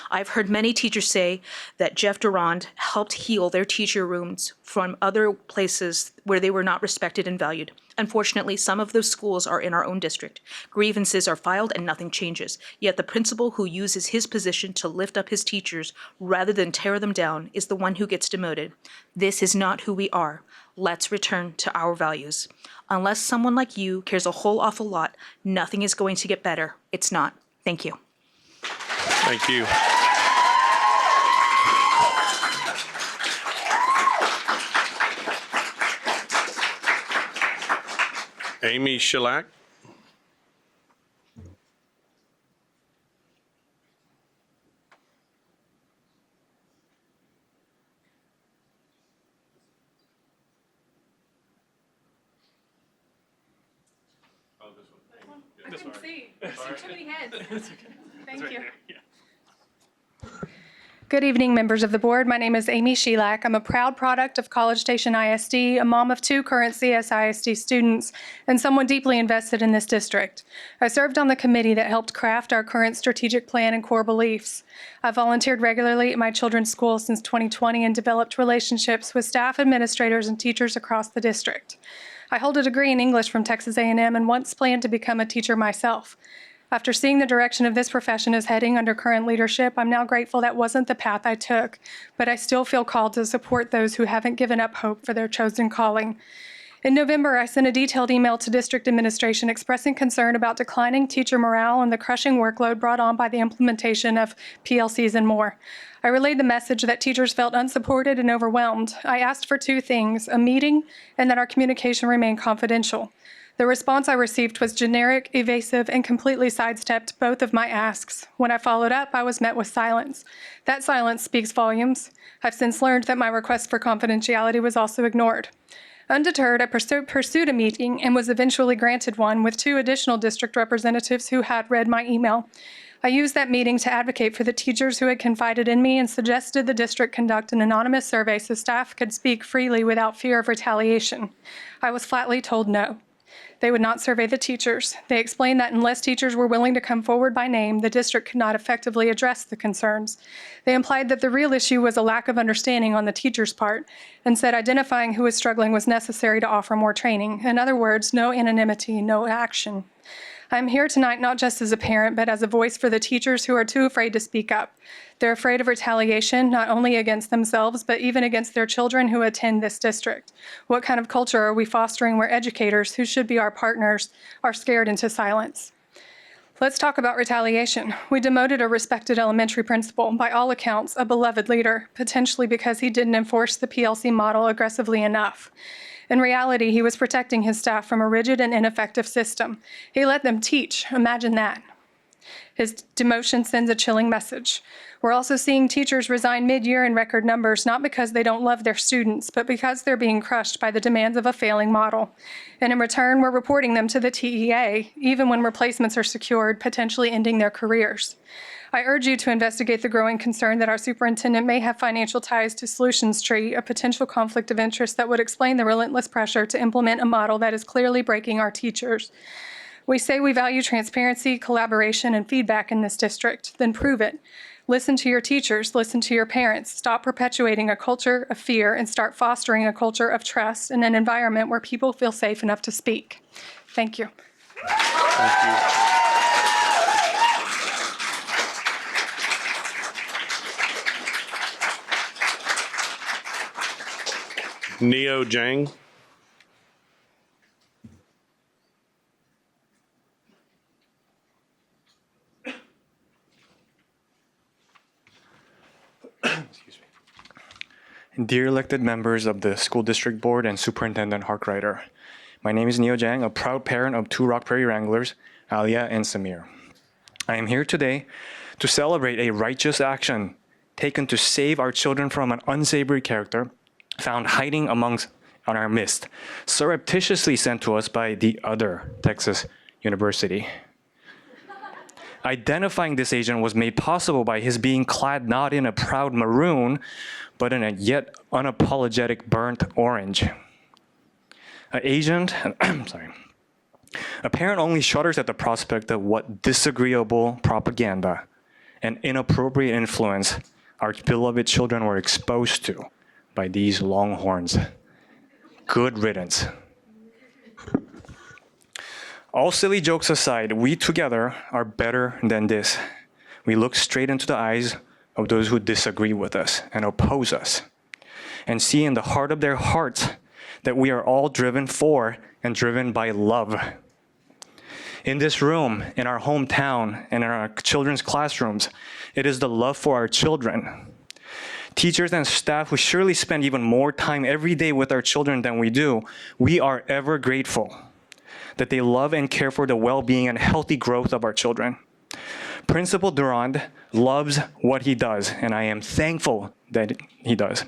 I've heard many teachers say that Jeff Durand helped heal their teacher wounds from other places where they were not respected and valued. Unfortunately, some of those schools are in our own district. Grievances are filed and nothing changes. Yet the principal who uses his position to lift up his teachers rather than tear them down is the one who gets demoted. This is not who we are. Let's return to our values. Unless someone like you cares a whole awful lot, nothing is going to get better. It's not. Thank you. Thank you. Amy Shellac. I couldn't see. I see too many heads. Thank you. Good evening, members of the board. My name is Amy Shellac. I'm a proud product of College Station ISD, a mom of 2 current CSISD students, and someone deeply invested in this district. I served on the committee that helped craft our current strategic plan and core beliefs. I volunteered regularly at my children's school since 2020 and developed relationships with staff, administrators, and teachers across the district. I hold a degree in English from Texas A&M and once planned to become a teacher myself. After seeing the direction of this profession is heading under current leadership, I'm now grateful that wasn't the path I took, but I still feel called to support those who haven't given up hope for their chosen calling. In November, I sent a detailed email to district administration expressing concern about declining teacher morale and the crushing workload brought on by the implementation of PLCs and more. I relayed the message that teachers felt unsupported and overwhelmed. I asked for 2 things, a meeting and that our communication remain confidential. The response I received was generic, evasive, and completely sidestepped both of my asks. When I followed up, I was met with silence. That silence speaks volumes. I've since learned that my request for confidentiality was also ignored. Undeterred, I pursued a meeting and was eventually granted one with 2 additional district representatives who had read my email. I used that meeting to advocate for the teachers who had confided in me and suggested the district conduct an anonymous survey so staff could speak freely without fear of retaliation. I was flatly told no. They would not survey the teachers. They explained that unless teachers were willing to come forward by name, the district could not effectively address the concerns. They implied that the real issue was a lack of understanding on the teachers' part and said identifying who was struggling was necessary to offer more training. In other words, no anonymity, no action. I'm here tonight not just as a parent, but as a voice for the teachers who are too afraid to speak up. They're afraid of retaliation, not only against themselves, but even against their children who attend this district. What kind of culture are we fostering where educators, who should be our partners, are scared into silence? Let's talk about retaliation. We demoted a respected elementary principal, by all accounts, a beloved leader, potentially because he didn't enforce the PLC model aggressively enough. In reality, he was protecting his staff from a rigid and ineffective system. He let them teach. Imagine that. His demotion sends a chilling message. We're also seeing teachers resign mid-year in record numbers, not because they don't love their students, but because they're being crushed by the demands of a failing model. And in return, we're reporting them to the TEA, even when replacements are secured, potentially ending their careers. I urge you to investigate the growing concern that our superintendent may have financial ties to Solutions Tree, a potential conflict of interest that would explain the relentless pressure to implement a model that is clearly breaking our teachers. We say we value transparency, collaboration, and feedback in this district. Then prove it. Listen to your teachers, listen to your parents. Stop perpetuating a culture of fear and start fostering a culture of trust in an environment where people feel safe enough to speak. Thank you. Thank you. Neo Jang. Dear elected members of the School District Board and Superintendent Harkrider, my name is Neo Jang, a proud parent of two Rock Prairie Wranglers, Alia and Samir. I am here today to celebrate a righteous action taken to save our children from an unsavory character found hiding on our midst, surreptitiously sent to us by the other Texas University. Identifying this agent was made possible by his being clad not in a proud maroon, but in a yet unapologetic burnt orange. A parent only shudders at the prospect of what disagreeable propaganda and inappropriate influence our beloved children were exposed to by these Longhorns. Good riddance. All silly jokes aside, we together are better than this. We look straight into the eyes of those who disagree with us and oppose us, and see in the heart of their hearts that we are all driven for and driven by love. In this room, in our hometown, and in our children's classrooms, it is the love for our children. Teachers and staff who surely spend even more time every day with our children than we do, we are ever grateful that they love and care for the well-being and healthy growth of our children. Principal Durand loves what he does, and I am thankful that he does.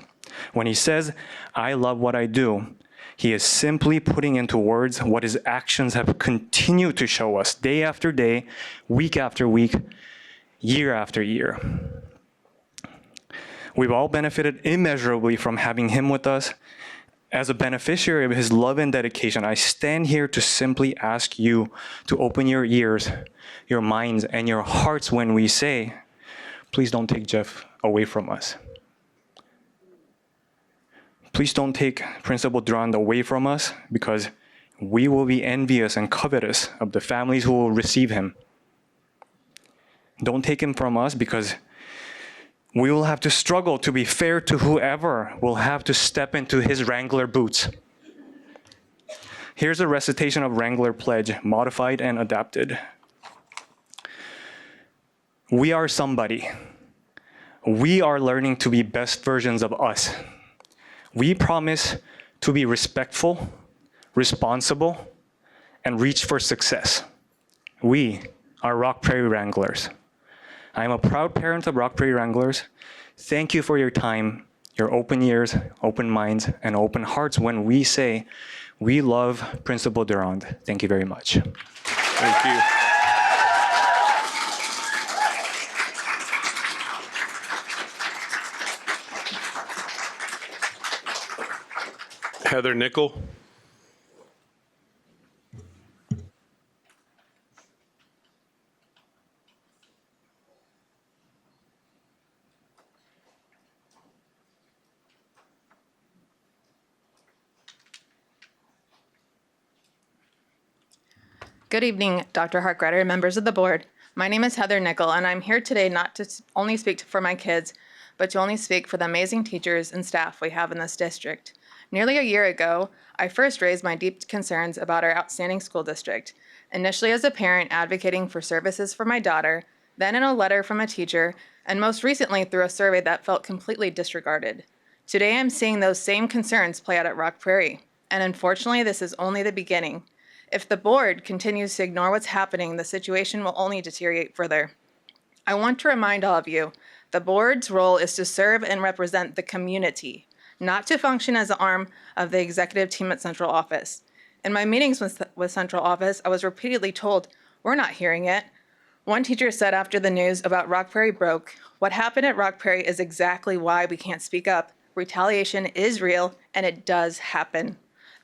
When he says, "I love what I do," he is simply putting into words what his actions have continued to show us day after day, week after week, year after year. We've all benefited immeasurably from having him with us. As a beneficiary of his love and dedication, I stand here to simply ask you to open your ears, your minds, and your hearts when we say, please don't take Jeff away from us. Please don't take Principal Durand away from us, because we will be envious and covetous of the families who will receive him. Don't take him from us, because we will have to struggle to be fair to whoever will have to step into his Wrangler boots. Here's a recitation of Wrangler Pledge, modified and adapted. We are somebody. We are learning to be best versions of us. We promise to be respectful, responsible, and reach for success. We are Rock Prairie Wranglers. I am a proud parent of Rock Prairie Wranglers. Thank you for your time, your open ears, open minds, and open hearts when we say we love Principal Durand. Thank you very much. Thank you. Heather Nickel. Good evening, Dr. Harkrider, members of the board. My name is Heather Nickel, and I'm here today not to only speak for my kids, but to only speak for the amazing teachers and staff we have in this district. Nearly a year ago, I first raised my deep concerns about our outstanding school district, initially as a parent advocating for services for my daughter, then in a letter from a teacher, and most recently through a survey that felt completely disregarded. Today, I'm seeing those same concerns play out at Rock Prairie, and unfortunately, this is only the beginning. If the board continues to ignore what's happening, the situation will only deteriorate further. I want to remind all of you, the board's role is to serve and represent the community, not to function as an arm of the executive team at central office. In my meetings with central office, I was repeatedly told, we're not hearing it. One teacher said after the news about Rock Prairie broke, what happened at Rock Prairie is exactly why we can't speak up. Retaliation is real, and it does happen.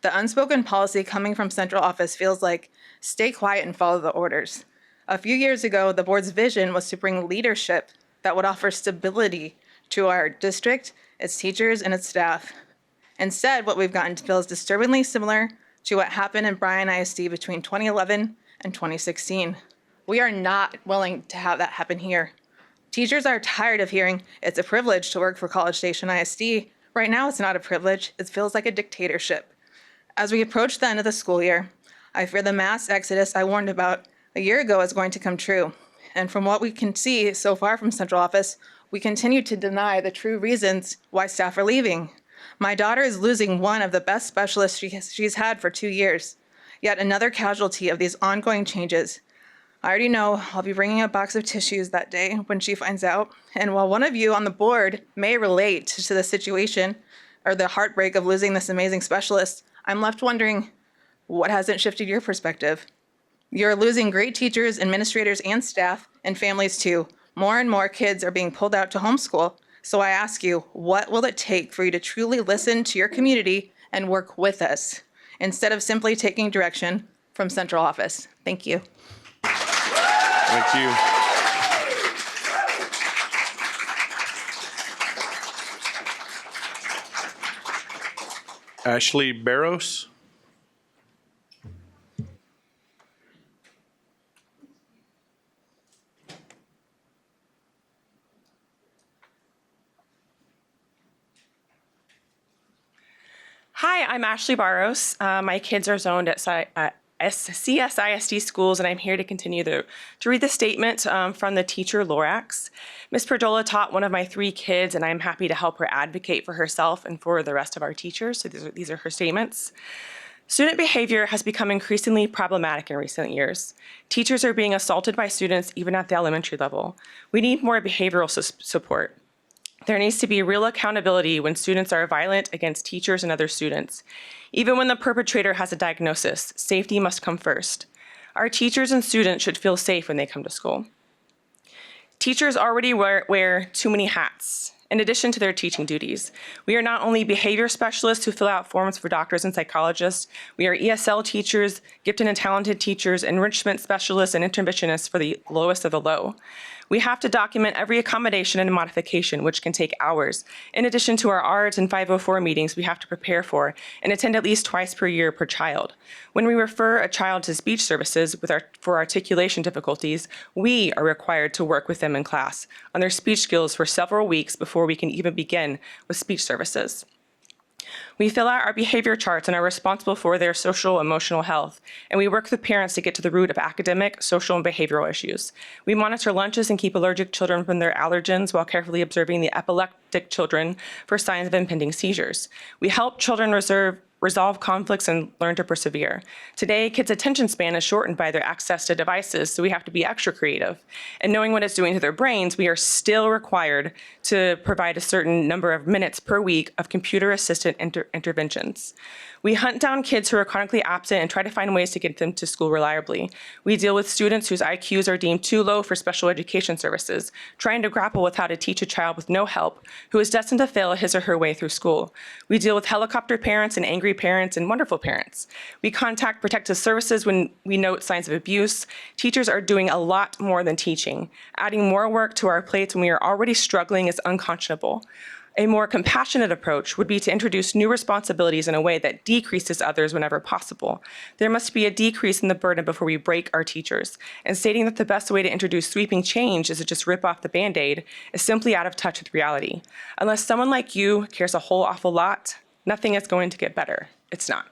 The unspoken policy coming from central office feels like, stay quiet and follow the orders. A few years ago, the board's vision was to bring leadership that would offer stability to our district, its teachers, and its staff. Instead, what we've gotten feels disturbingly similar to what happened in Bryan ISD between 2011 and 2016. We are not willing to have that happen here. Teachers are tired of hearing it's a privilege to work for College Station ISD. Right now, it's not a privilege. It feels like a dictatorship. As we approach the end of the school year, I fear the mass exodus I warned about a year ago is going to come true. And from what we can see so far from central office, we continue to deny the true reasons why staff are leaving. My daughter is losing one of the best specialists she's had for 2 years, yet another casualty of these ongoing changes. I already know I'll be bringing a box of tissues that day when she finds out. And while one of you on the board may relate to the situation or the heartbreak of losing this amazing specialist, I'm left wondering, what hasn't shifted your perspective? You're losing great teachers, administrators, and staff, and families too. More and more kids are being pulled out to homeschool. So I ask you, what will it take for you to truly listen to your community and work with us, instead of simply taking direction from central office? Thank you. Thank you. Ashley Barros. Hi, I'm Ashley Barros. My kids are zoned at CSISD schools, and I'm here to continue to read the statement from the teacher Lorax. Ms. Perdola taught one of my 3 kids, and I'm happy to help her advocate for herself and for the rest of our teachers. So these are her statements. Student behavior has become increasingly problematic in recent years. Teachers are being assaulted by students even at the elementary level. We need more behavioral support. There needs to be real accountability when students are violent against teachers and other students. Even when the perpetrator has a diagnosis, safety must come first. Our teachers and students should feel safe when they come to school. Teachers already wear too many hats, in addition to their teaching duties. We are not only behavior specialists who fill out forms for doctors and psychologists, we are ESL teachers, gifted and talented teachers, enrichment specialists, and interventionists for the lowest of the low. We have to document every accommodation and modification, which can take hours. In addition to our ARDS and 504 meetings we have to prepare for and attend at least twice per year per child. When we refer a child to speech services for articulation difficulties, we are required to work with them in class on their speech skills for several weeks before we can even begin with speech services. We fill out our behavior charts and are responsible for their social emotional health, and we work with parents to get to the root of academic, social, and behavioral issues. We monitor lunches and keep allergic children from their allergens while carefully observing the epileptic children for signs of impending seizures. We help children resolve conflicts and learn to persevere. Today, kids' attention span is shortened by their access to devices, so we have to be extra creative. And knowing what it's doing to their brains, we are still required to provide a certain number of minutes per week of computer-assisted interventions. We hunt down kids who are chronically absent and try to find ways to get them to school reliably. We deal with students whose IQs are deemed too low for special education services, trying to grapple with how to teach a child with no help who is destined to fail his or her way through school. We deal with helicopter parents and angry parents and wonderful parents. We contact protective services when we note signs of abuse. Teachers are doing a lot more than teaching. Adding more work to our plates when we are already struggling is unconscionable. A more compassionate approach would be to introduce new responsibilities in a way that decreases others whenever possible. There must be a decrease in the burden before we break our teachers. And stating that the best way to introduce sweeping change is to just rip off the Band-Aid is simply out of touch with reality. Unless someone like you cares a whole awful lot, nothing is going to get better. It's not.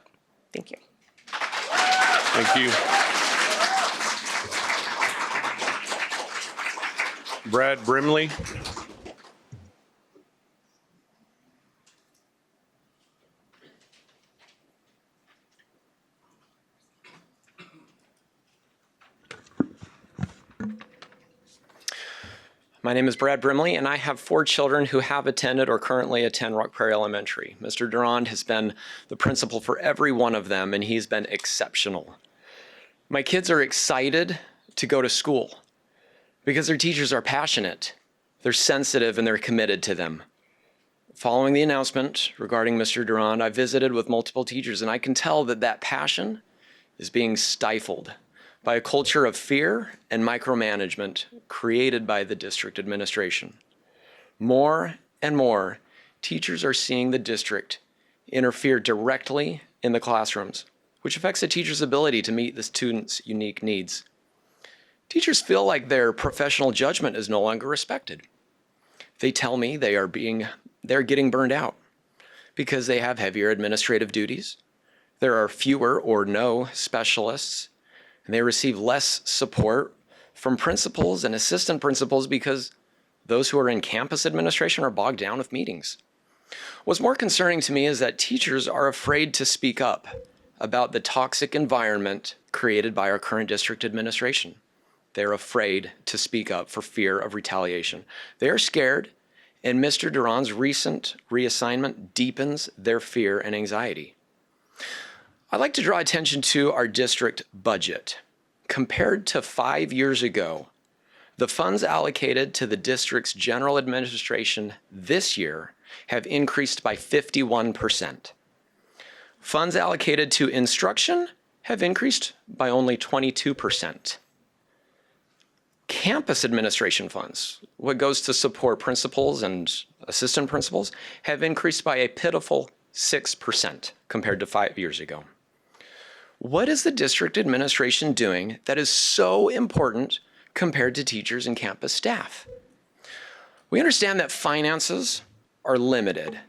Thank you. Thank you. Brad Brimley. My name is Brad Brimley, and I have 4 children who have attended or currently attend Rock Prairie Elementary. Mr. Durand has been the principal for every one of them, and he's been exceptional. My kids are excited to go to school because their teachers are passionate, they're sensitive, and they're committed to them. Following the announcement regarding Mr. Durand, I visited with multiple teachers, and I can tell that that passion is being stifled by a culture of fear and micromanagement created by the district administration. More and more, teachers are seeing the district interfere directly in the classrooms, which affects a teacher's ability to meet the student's unique needs. Teachers feel like their professional judgment is no longer respected. They tell me they're getting burned out because they have heavier administrative duties. There are fewer or no specialists, and they receive less support from principals and assistant principals because Those who are in campus administration are bogged down with meetings. What's more concerning to me is that teachers are afraid to speak up about the toxic environment created by our current district administration. They're afraid to speak up for fear of retaliation. They are scared, and Mr. Duran's recent reassignment deepens their fear and anxiety. I'd like to draw attention to our district budget. Compared to 5 years ago, the funds allocated to the district's general administration this year have increased by 51%. Funds allocated to instruction have increased by only 22%. Campus administration funds, what goes to support principals and assistant principals, have increased by a pitiful 6% compared to 5 years ago. What is the district administration doing that is so important compared to teachers and campus staff? We understand that finances are limited.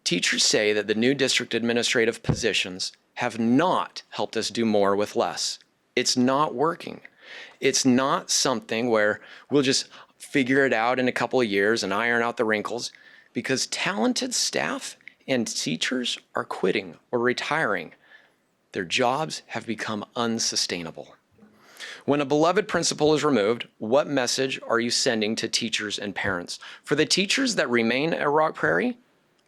Teachers say that the new district administrative positions have not helped us do more with less. It's not working. It's not something where we'll just figure it out in a couple of years and iron out the wrinkles, because talented staff and teachers are quitting or retiring. Their jobs have become unsustainable. When a beloved principal is removed, what message are you sending to teachers and parents? For the teachers that remain at Rock Prairie,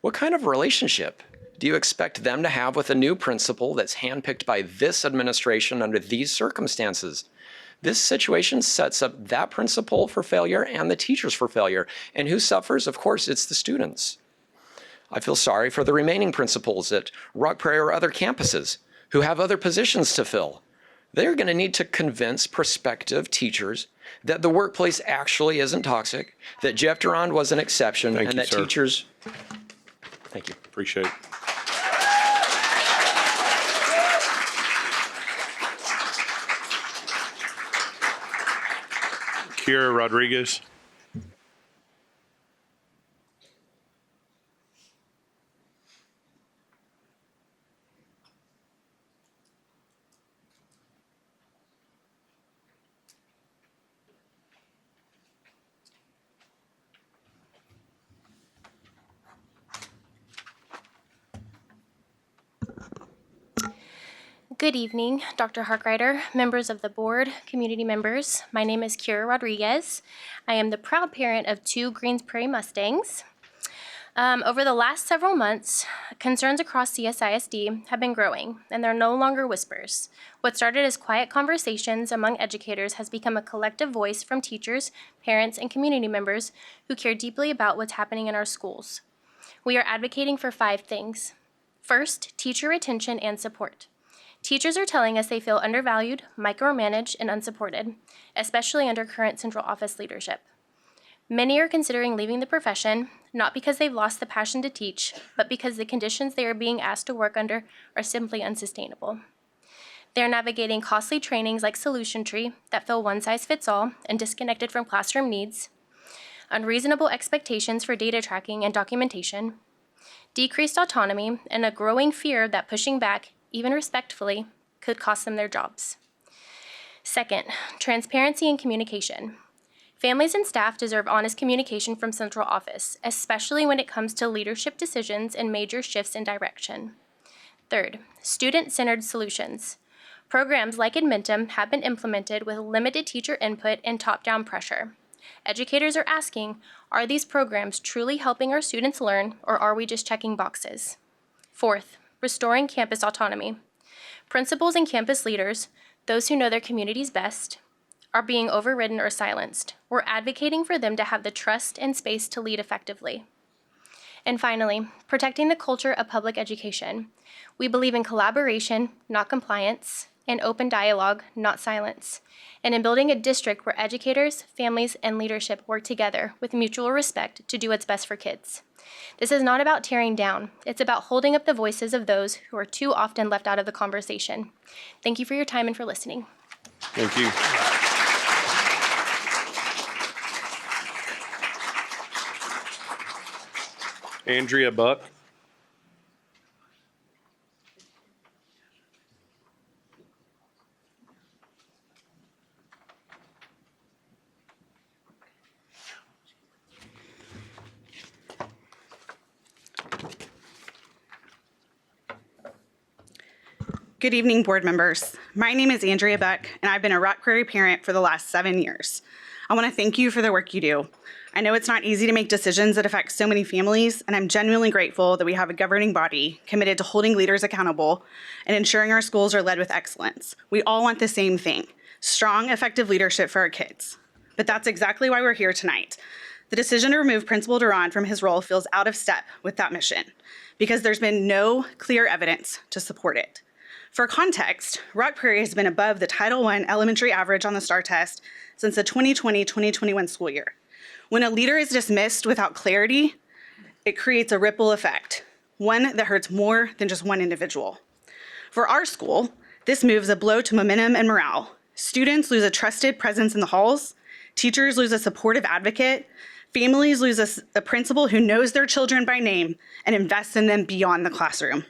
what kind of relationship do you expect them to have with a new principal that's handpicked by this administration under these circumstances? This situation sets up that principal for failure and the teachers for failure. And who suffers? Of course, it's the students. I feel sorry for the remaining principals at Rock Prairie or other campuses who have other positions to fill. They're going to need to convince prospective teachers that the workplace actually isn't toxic, that Jeff Durand was an exception, and that teachers... Thank you. Appreciate it. Kira Rodriguez. Good evening, Dr. Harkrider, members of the board, community members. My name is Kira Rodriguez. I am the proud parent of 2 Greens Prairie Mustangs. Over the last several months, concerns across CSISD have been growing, and they're no longer whispers. What started as quiet conversations among educators has become a collective voice from teachers, parents, and community members who care deeply about what's happening in our schools. We are advocating for 5 things. First, teacher retention and support. Teachers are telling us they feel undervalued, micromanaged, and unsupported, especially under current central office leadership. Many are considering leaving the profession, not because they've lost the passion to teach, but because the conditions they are being asked to work under are simply unsustainable. They are navigating costly trainings like Solution Tree that feel one-size-fits-all and disconnected from classroom needs, unreasonable expectations for data tracking and documentation, decreased autonomy, and a growing fear that pushing back, even respectfully, could cost them their jobs. Second, transparency and communication. Families and staff deserve honest communication from central office, especially when it comes to leadership decisions and major shifts in direction. Third, student-centered solutions. Programs like Admentum have been implemented with limited teacher input and top-down pressure. Educators are asking, are these programs truly helping our students learn, or are we just checking boxes? Fourth, restoring campus autonomy. Principals and campus leaders, those who know their communities best, are being overridden or silenced. We're advocating for them to have the trust and space to lead effectively. And finally, protecting the culture of public education. We believe in collaboration, not compliance, and open dialogue, not silence, and in building a district where educators, families, and leadership work together with mutual respect to do what's best for kids. This is not about tearing down. It's about holding up the voices of those who are too often left out of the conversation. Thank you for your time and for listening. Thank you. Andrea Buck. Good evening, board members. My name is Andrea Beck, and I've been a Rock Prairie parent for the last 7 years. I want to thank you for the work you do. I know it's not easy to make decisions that affect so many families, and I'm genuinely grateful that we have a governing body committed to holding leaders accountable and ensuring our schools are led with excellence. We all want the same thing: strong, effective leadership for our kids. But that's exactly why we're here tonight. The decision to remove Principal Durand from his role feels out of step with that mission, because there's been no clear evidence to support it. For context, Rock Prairie has been above the Title I elementary average on the STAR test since the 2020-2021 school year. When a leader is dismissed without clarity, it creates a ripple effect, one that hurts more than just one individual. For our school, this move is a blow to momentum and morale. Students lose a trusted presence in the halls, teachers lose a supportive advocate, families lose a principal who knows their children by name and invests in them beyond the classroom.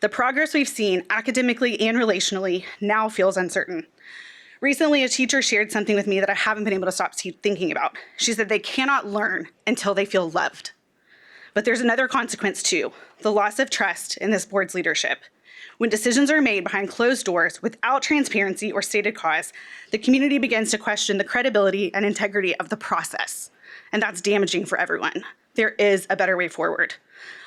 The progress we've seen academically and relationally now feels uncertain. Recently, a teacher shared something with me that I haven't been able to stop thinking about. She said they cannot learn until they feel loved. But there's another consequence too: the loss of trust in this board's leadership. When decisions are made behind closed doors without transparency or stated cause, the community begins to question the credibility and integrity of the process. And that's damaging for everyone. There is a better way forward.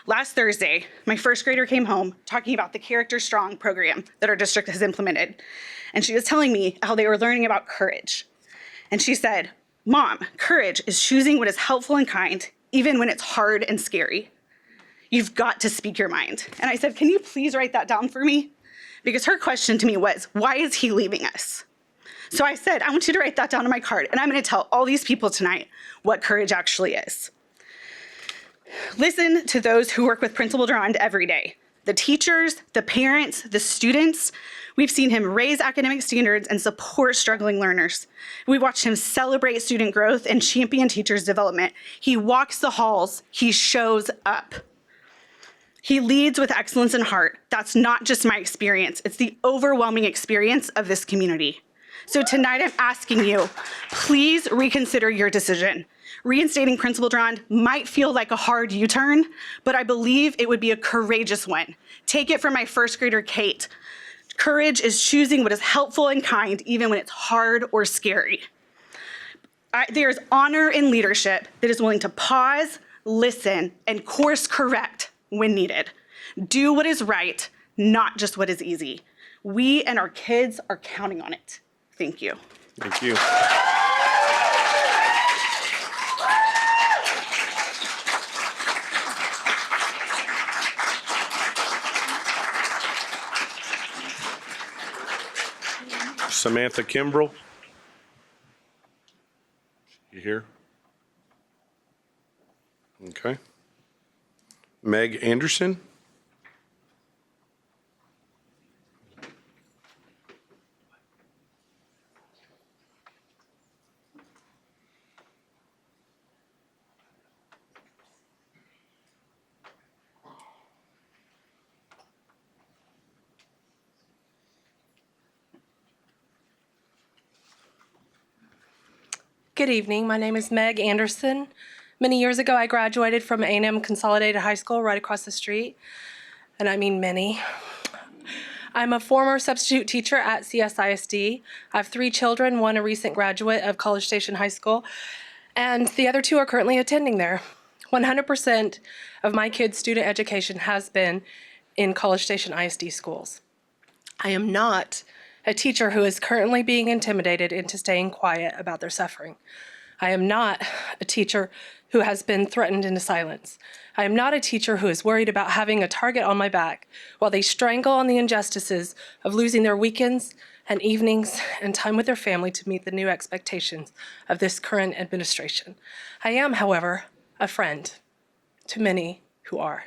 Last Thursday, my first grader came home talking about the Character Strong program that our district has implemented. And she was telling me how they were learning about courage. And she said, "Mom, courage is choosing what is helpful and kind, even when it's hard and scary. You've got to speak your mind." And I said, "Can you please write that down for me?" Because her question to me was, why is he leaving us? So I said, I want you to write that down on my card, and I'm going to tell all these people tonight what courage actually is. Listen to those who work with Principal Durand every day. The teachers, the parents, the students. We've seen him raise academic standards and support struggling learners. We've watched him celebrate student growth and champion teachers' development. He walks the halls. He shows up. He leads with excellence in heart. That's not just my experience. It's the overwhelming experience of this community. So tonight I'm asking you, please reconsider your decision. Reinstating Principal Durand might feel like a hard U-turn, but I believe it would be a courageous one. Take it from my first grader, Kate. Courage is choosing what is helpful and kind, even when it's hard or scary. There's honor in leadership that is willing to pause, listen, and course correct when needed. Do what is right, not just what is easy. We and our kids are counting on it. Thank you. Thank you. Samantha Kimbrell. You here? Okay. Meg Anderson. Good evening. My name is Meg Anderson. Many years ago, I graduated from A&M Consolidated High School right across the street, and I mean many. I'm a former substitute teacher at CSISD. I have 3 children, one a recent graduate of College Station High School, and the other 2 are currently attending there. 100% of my kids' student education has been in College Station ISD schools. I am not a teacher who is currently being intimidated into staying quiet about their suffering. I am not a teacher who has been threatened into silence. I am not a teacher who is worried about having a target on my back while they strangle on the injustices of losing their weekends and evenings and time with their family to meet the new expectations of this current administration. I am, however, a friend to many who are.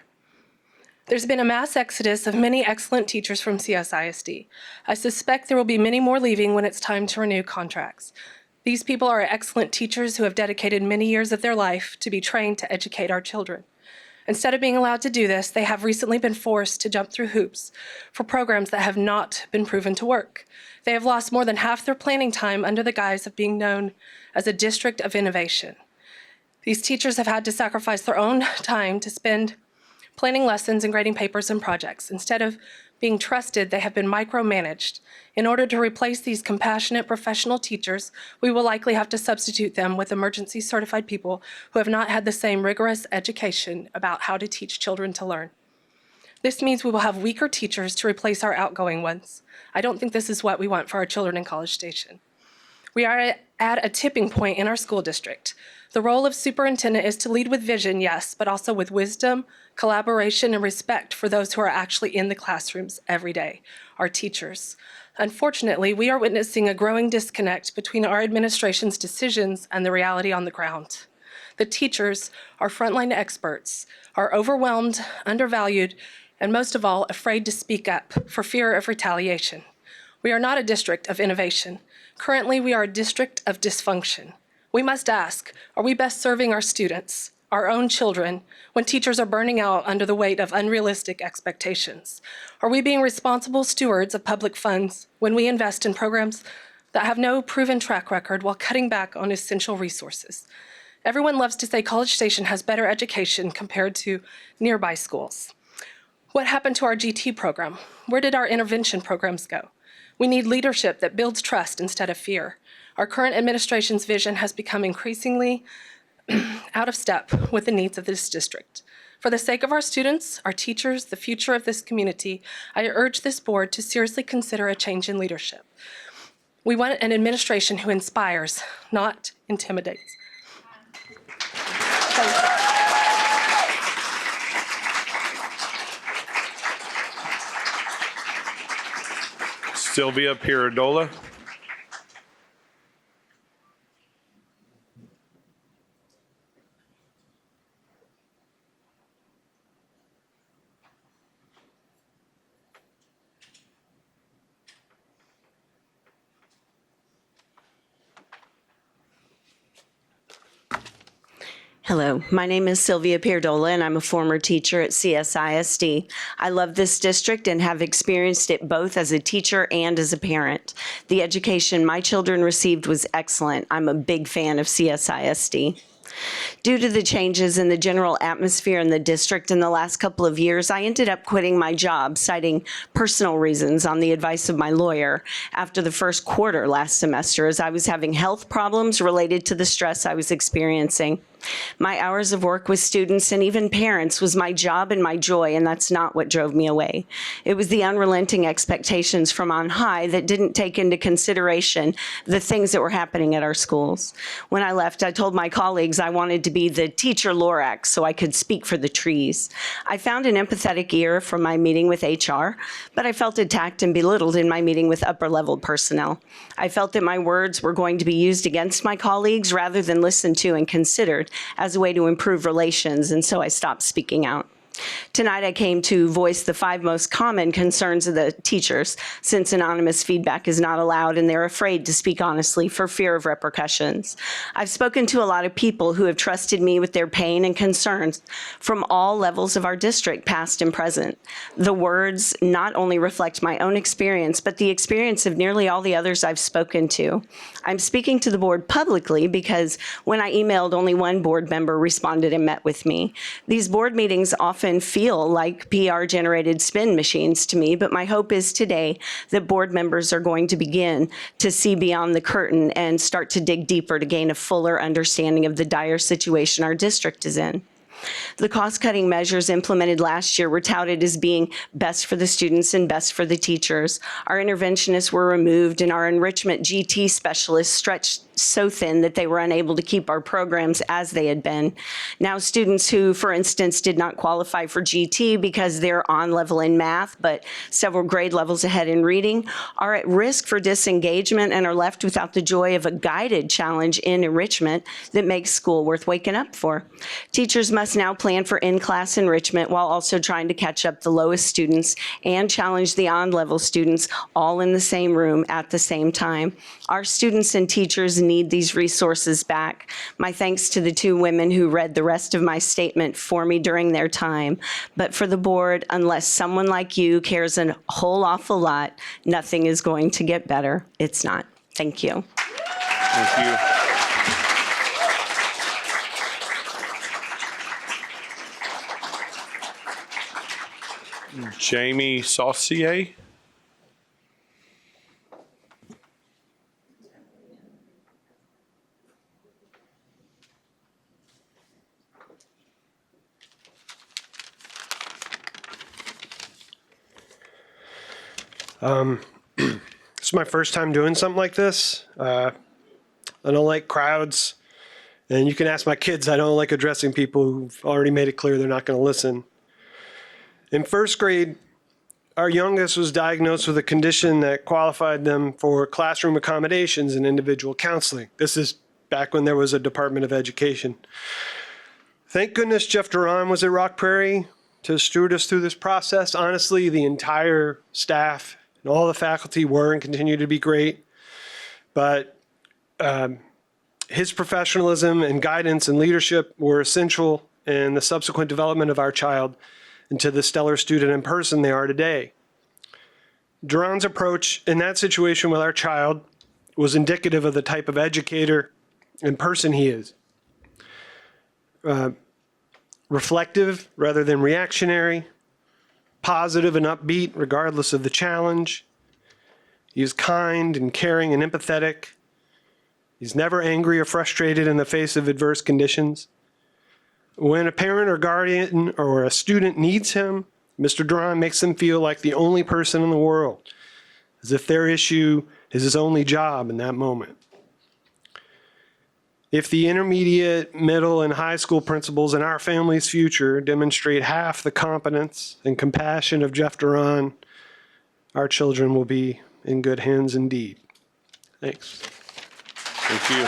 There's been a mass exodus of many excellent teachers from CSISD. I suspect there will be many more leaving when it's time to renew contracts. These people are excellent teachers who have dedicated many years of their life to be trained to educate our children. Instead of being allowed to do this, they have recently been forced to jump through hoops for programs that have not been proven to work. They have lost more than half their planning time under the guise of being known as a district of innovation. These teachers have had to sacrifice their own time to spend planning lessons and grading papers and projects instead of Being trusted, they have been micromanaged. In order to replace these compassionate professional teachers, we will likely have to substitute them with emergency certified people who have not had the same rigorous education about how to teach children to learn. This means we will have weaker teachers to replace our outgoing ones. I don't think this is what we want for our children in College Station. We are at a tipping point in our school district. The role of superintendent is to lead with vision, yes, but also with wisdom, collaboration, and respect for those who are actually in the classrooms every day, our teachers. Unfortunately, we are witnessing a growing disconnect between our administration's decisions and the reality on the ground. The teachers, our frontline experts, are overwhelmed, undervalued, and most of all, afraid to speak up for fear of retaliation. We are not a district of innovation. Currently, we are a district of dysfunction. We must ask, are we best serving our students, our own children, when teachers are burning out under the weight of unrealistic expectations? Are we being responsible stewards of public funds when we invest in programs that have no proven track record while cutting back on essential resources? Everyone loves to say College Station has better education compared to nearby schools. What happened to our GT program? Where did our intervention programs go? We need leadership that builds trust instead of fear. Our current administration's vision has become increasingly out of step with the needs of this district. For the sake of our students, our teachers, the future of this community, I urge this board to seriously consider a change in leadership. We want an administration who inspires, not intimidates. Sylvia Piradola. Hello, my name is Sylvia Pierdola, and I'm a former teacher at CSISD. I love this district and have experienced it both as a teacher and as a parent. The education my children received was excellent. I'm a big fan of CSISD. Due to the changes in the general atmosphere in the district in the last couple of years, I ended up quitting my job, citing personal reasons on the advice of my lawyer after the first quarter last semester, as I was having health problems related to the stress I was experiencing. My hours of work with students and even parents was my job and my joy, and that's not what drove me away. It was the unrelenting expectations from on high that didn't take into consideration the things that were happening at our schools. When I left, I told my colleagues I wanted to be the teacher Lorax so I could speak for the trees. I found an empathetic ear from my meeting with HR, but I felt attacked and belittled in my meeting with upper-level personnel. I felt that my words were going to be used against my colleagues rather than listened to and considered as a way to improve relations, and so I stopped speaking out. Tonight I came to voice the 5 most common concerns of the teachers, since anonymous feedback is not allowed and they're afraid to speak honestly for fear of repercussions. I've spoken to a lot of people who have trusted me with their pain and concerns from all levels of our district, past and present. The words not only reflect my own experience, but the experience of nearly all the others I've spoken to. I'm speaking to the board publicly because when I emailed, only one board member responded and met with me. These board meetings often feel like PR-generated spin machines to me, but my hope is today that board members are going to begin to see beyond the curtain and start to dig deeper to gain a fuller understanding of the dire situation our district is in. The cost-cutting measures implemented last year were touted as being best for the students and best for the teachers. Our interventionists were removed and our enrichment GT specialists stretched so thin that they were unable to keep our programs as they had been. Now students who, for instance, did not qualify for GT because they're on level in math, but several grade levels ahead in reading, are at risk for disengagement and are left without the joy of a guided challenge in enrichment that makes school worth waking up for. Teachers must now plan for in-class enrichment while also trying to catch up the lowest students and challenge the on-level students all in the same room at the same time. Our students and teachers need these resources back. My thanks to the 2 women who read the rest of my statement for me during their time. But for the board, unless someone like you cares a whole awful lot, nothing is going to get better. It's not. Thank you. Thank you. Jamie Saucier. It's my first time doing something like this. I don't like crowds, and you can ask my kids, I don't like addressing people who've already made it clear they're not going to listen. In first grade, our youngest was diagnosed with a condition that qualified them for classroom accommodations and individual counseling. This is back when there was a Department of Education. Thank goodness Jeff Duran was at Rock Prairie to steward us through this process. Honestly, the entire staff and all the faculty were and continue to be great. But his professionalism and guidance and leadership were essential in the subsequent development of our child into the stellar student and person they are today. Duran's approach in that situation with our child was indicative of the type of educator and person he is. Reflective rather than reactionary, positive and upbeat regardless of the challenge. He is kind and caring and empathetic. He's never angry or frustrated in the face of adverse conditions. When a parent or guardian or a student needs him, Mr. Duran makes them feel like the only person in the world, as if their issue is his only job in that moment. If the intermediate, middle, and high school principals in our family's future demonstrate half the competence and compassion of Jeff Duran, our children will be in good hands indeed. Thanks. Thank you.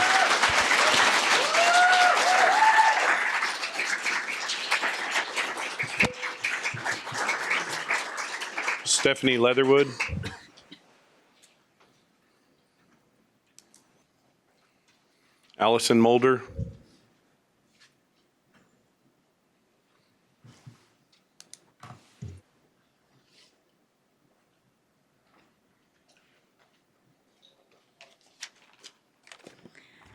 Stephanie Leatherwood. Allison Mulder.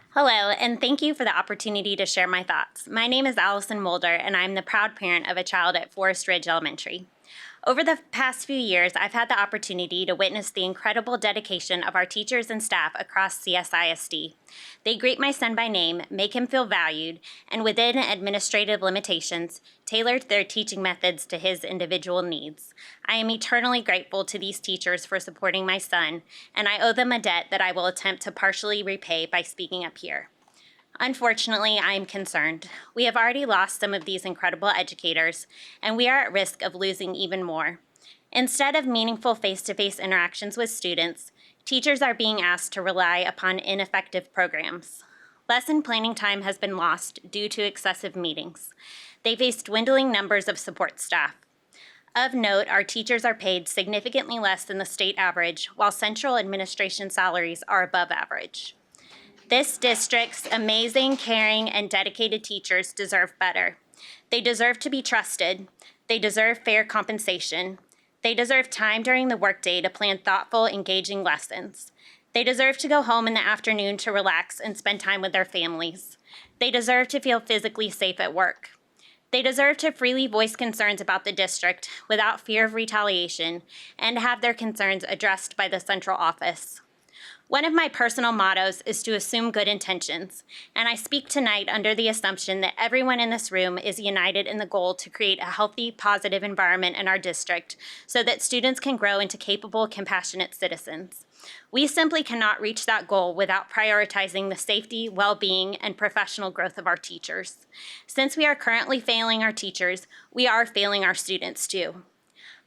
Hello, and thank you for the opportunity to share my thoughts. My name is Allison Mulder, and I'm the proud parent of a child at Forest Ridge Elementary. Over the past few years, I've had the opportunity to witness the incredible dedication of our teachers and staff across CSISD. They greet my son by name, make him feel valued, and within administrative limitations, tailored their teaching methods to his individual needs. I am eternally grateful to these teachers for supporting my son, and I owe them a debt that I will attempt to partially repay by speaking up here. Unfortunately, I am concerned. We have already lost some of these incredible educators, and we are at risk of losing even more. Instead of meaningful face-to-face interactions with students, teachers are being asked to rely upon ineffective programs. Lesson planning time has been lost due to excessive meetings. They face dwindling numbers of support staff. Of note, our teachers are paid significantly less than the state average, while central administration salaries are above average. This district's amazing, caring, and dedicated teachers deserve better. They deserve to be trusted. They deserve fair compensation. They deserve time during the workday to plan thoughtful, engaging lessons. They deserve to go home in the afternoon to relax and spend time with their families. They deserve to feel physically safe at work. They deserve to freely voice concerns about the district without fear of retaliation and have their concerns addressed by the central office. One of my personal mottos is to assume good intentions, and I speak tonight under the assumption that everyone in this room is united in the goal to create a healthy, positive environment in our district so that students can grow into capable, compassionate citizens. We simply cannot reach that goal without prioritizing the safety, well-being, and professional growth of our teachers. Since we are currently failing our teachers, we are failing our students too.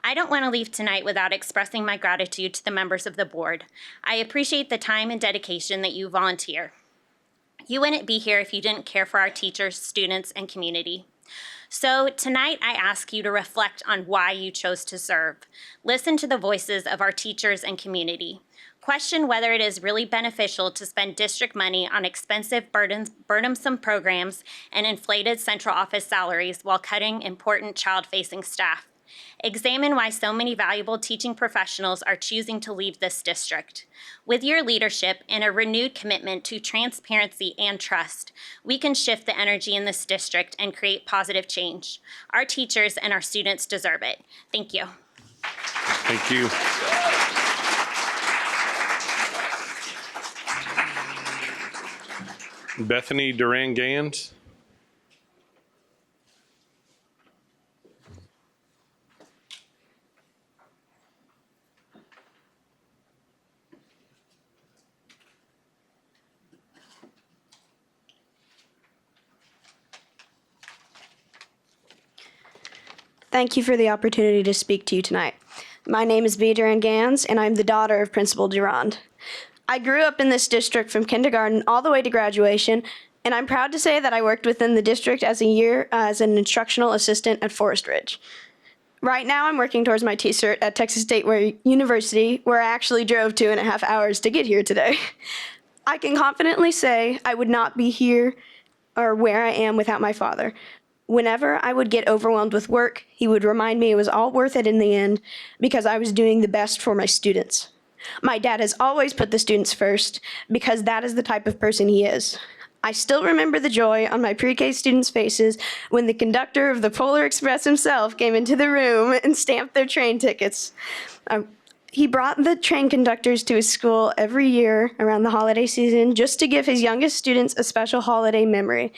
I don't want to leave tonight without expressing my gratitude to the members of the board. I appreciate the time and dedication that you volunteer. You wouldn't be here if you didn't care for our teachers, students, and community. So tonight I ask you to reflect on why you chose to serve. Listen to the voices of our teachers and community. Question whether it is really beneficial to spend district money on expensive, burdensome programs and inflated central office salaries while cutting important child-facing staff. Examine why so many valuable teaching professionals are choosing to leave this district. With your leadership and a renewed commitment to transparency and trust, we can shift the energy in this district and create positive change. Our teachers and our students deserve it. Thank you. Thank you. Bethany Duran-Gans. Thank you for the opportunity to speak to you tonight. My name is Bea Duran-Gans, and I'm the daughter of Principal Durand. I grew up in this district from kindergarten all the way to graduation, and I'm proud to say that I worked within the district as an instructional assistant at Forest Ridge. Right now, I'm working towards my T-cert at Texas State University, where I actually drove 2.5 hours to get here today. I can confidently say I would not be here or where I am without my father. Whenever I would get overwhelmed with work, he would remind me it was all worth it in the end because I was doing the best for my students. My dad has always put the students first because that is the type of person he is. I still remember the joy on my pre-K students' faces when the conductor of the Polar Express himself came into the room and stamped their train tickets. He brought the train conductors to his school every year around the holiday season just to give his youngest students a special holiday memory.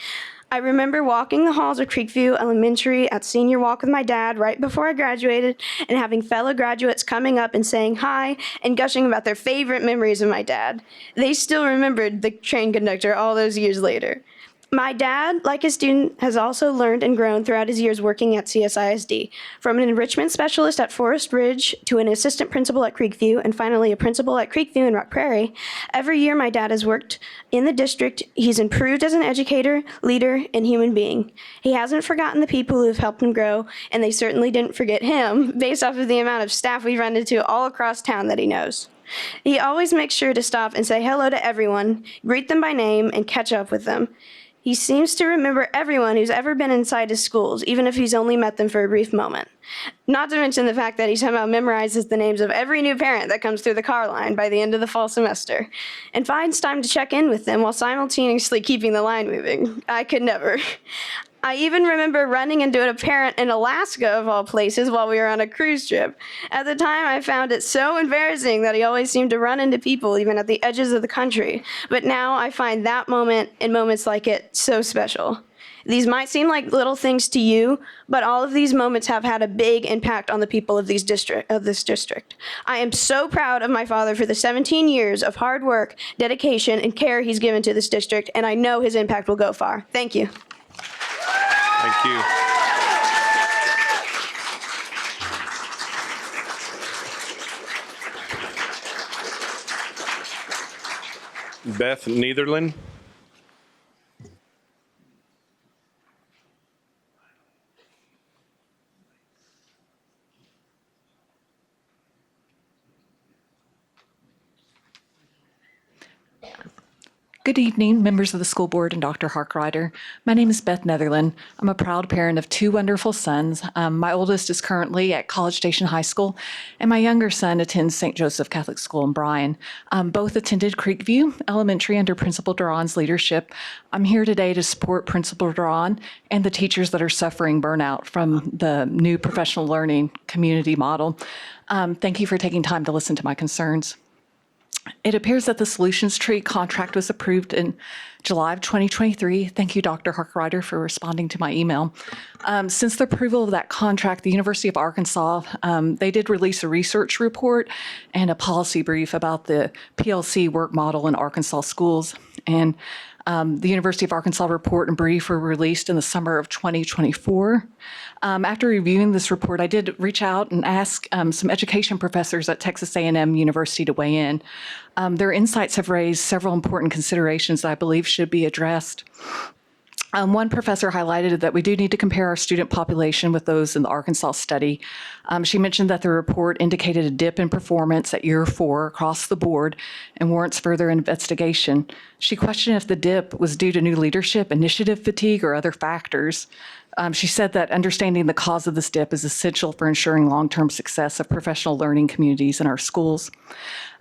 I remember walking the halls of Creekview Elementary at senior walk with my dad right before I graduated and having fellow graduates coming up and saying hi and gushing about their favorite memories of my dad. They still remembered the train conductor all those years later. My dad, like his student, has also learned and grown throughout his years working at CSISD, from an enrichment specialist at Forest Ridge to an assistant principal at Creekview and finally a principal at Creekview and Rock Prairie. Every year my dad has worked in the district. He's improved as an educator, leader, and human being. He hasn't forgotten the people who have helped him grow, and they certainly didn't forget him based off of the amount of staff we run into all across town that he knows. He always makes sure to stop and say hello to everyone, greet them by name, and catch up with them. He seems to remember everyone who's ever been inside his schools, even if he's only met them for a brief moment. Not to mention the fact that he somehow memorizes the names of every new parent that comes through the car line by the end of the fall semester, and finds time to check in with them while simultaneously keeping the line moving. I could never. I even remember running into a parent in Alaska, of all places, while we were on a cruise trip. At the time, I found it so embarrassing that he always seemed to run into people, even at the edges of the country. But now I find that moment and moments like it so special. These might seem like little things to you, but all of these moments have had a big impact on the people of this district. I am so proud of my father for the 17 years of hard work, dedication, and care he's given to this district, and I know his impact will go far. Thank you. Thank you. Beth Netherland. Good evening, members of the school board and Dr. Harkrider. My name is Beth Netherland. I'm a proud parent of two wonderful sons. My oldest is currently at College Station High School, and my younger son attends St. Joseph Catholic School in Bryan. Both attended Creekview Elementary under Principal Durand's leadership. I'm here today to support Principal Durand and the teachers that are suffering burnout from the new professional learning community model. Thank you for taking time to listen to my concerns. It appears that the Solutions Tree contract was approved in July of 2023. Thank you, Dr. Harkrider, for responding to my email. Since the approval of that contract, the University of Arkansas, they did release a research report and a policy brief about the PLC work model in Arkansas schools. And the University of Arkansas report and brief were released in the summer of 2024. After reviewing this report, I did reach out and ask some education professors at Texas A&M University to weigh in. Their insights have raised several important considerations that I believe should be addressed. One professor highlighted that we do need to compare our student population with those in the Arkansas study. She mentioned that the report indicated a dip in performance at year 4 across the board and warrants further investigation. She questioned if the dip was due to new leadership, initiative fatigue, or other factors. She said that understanding the cause of this dip is essential for ensuring long-term success of professional learning communities in our schools.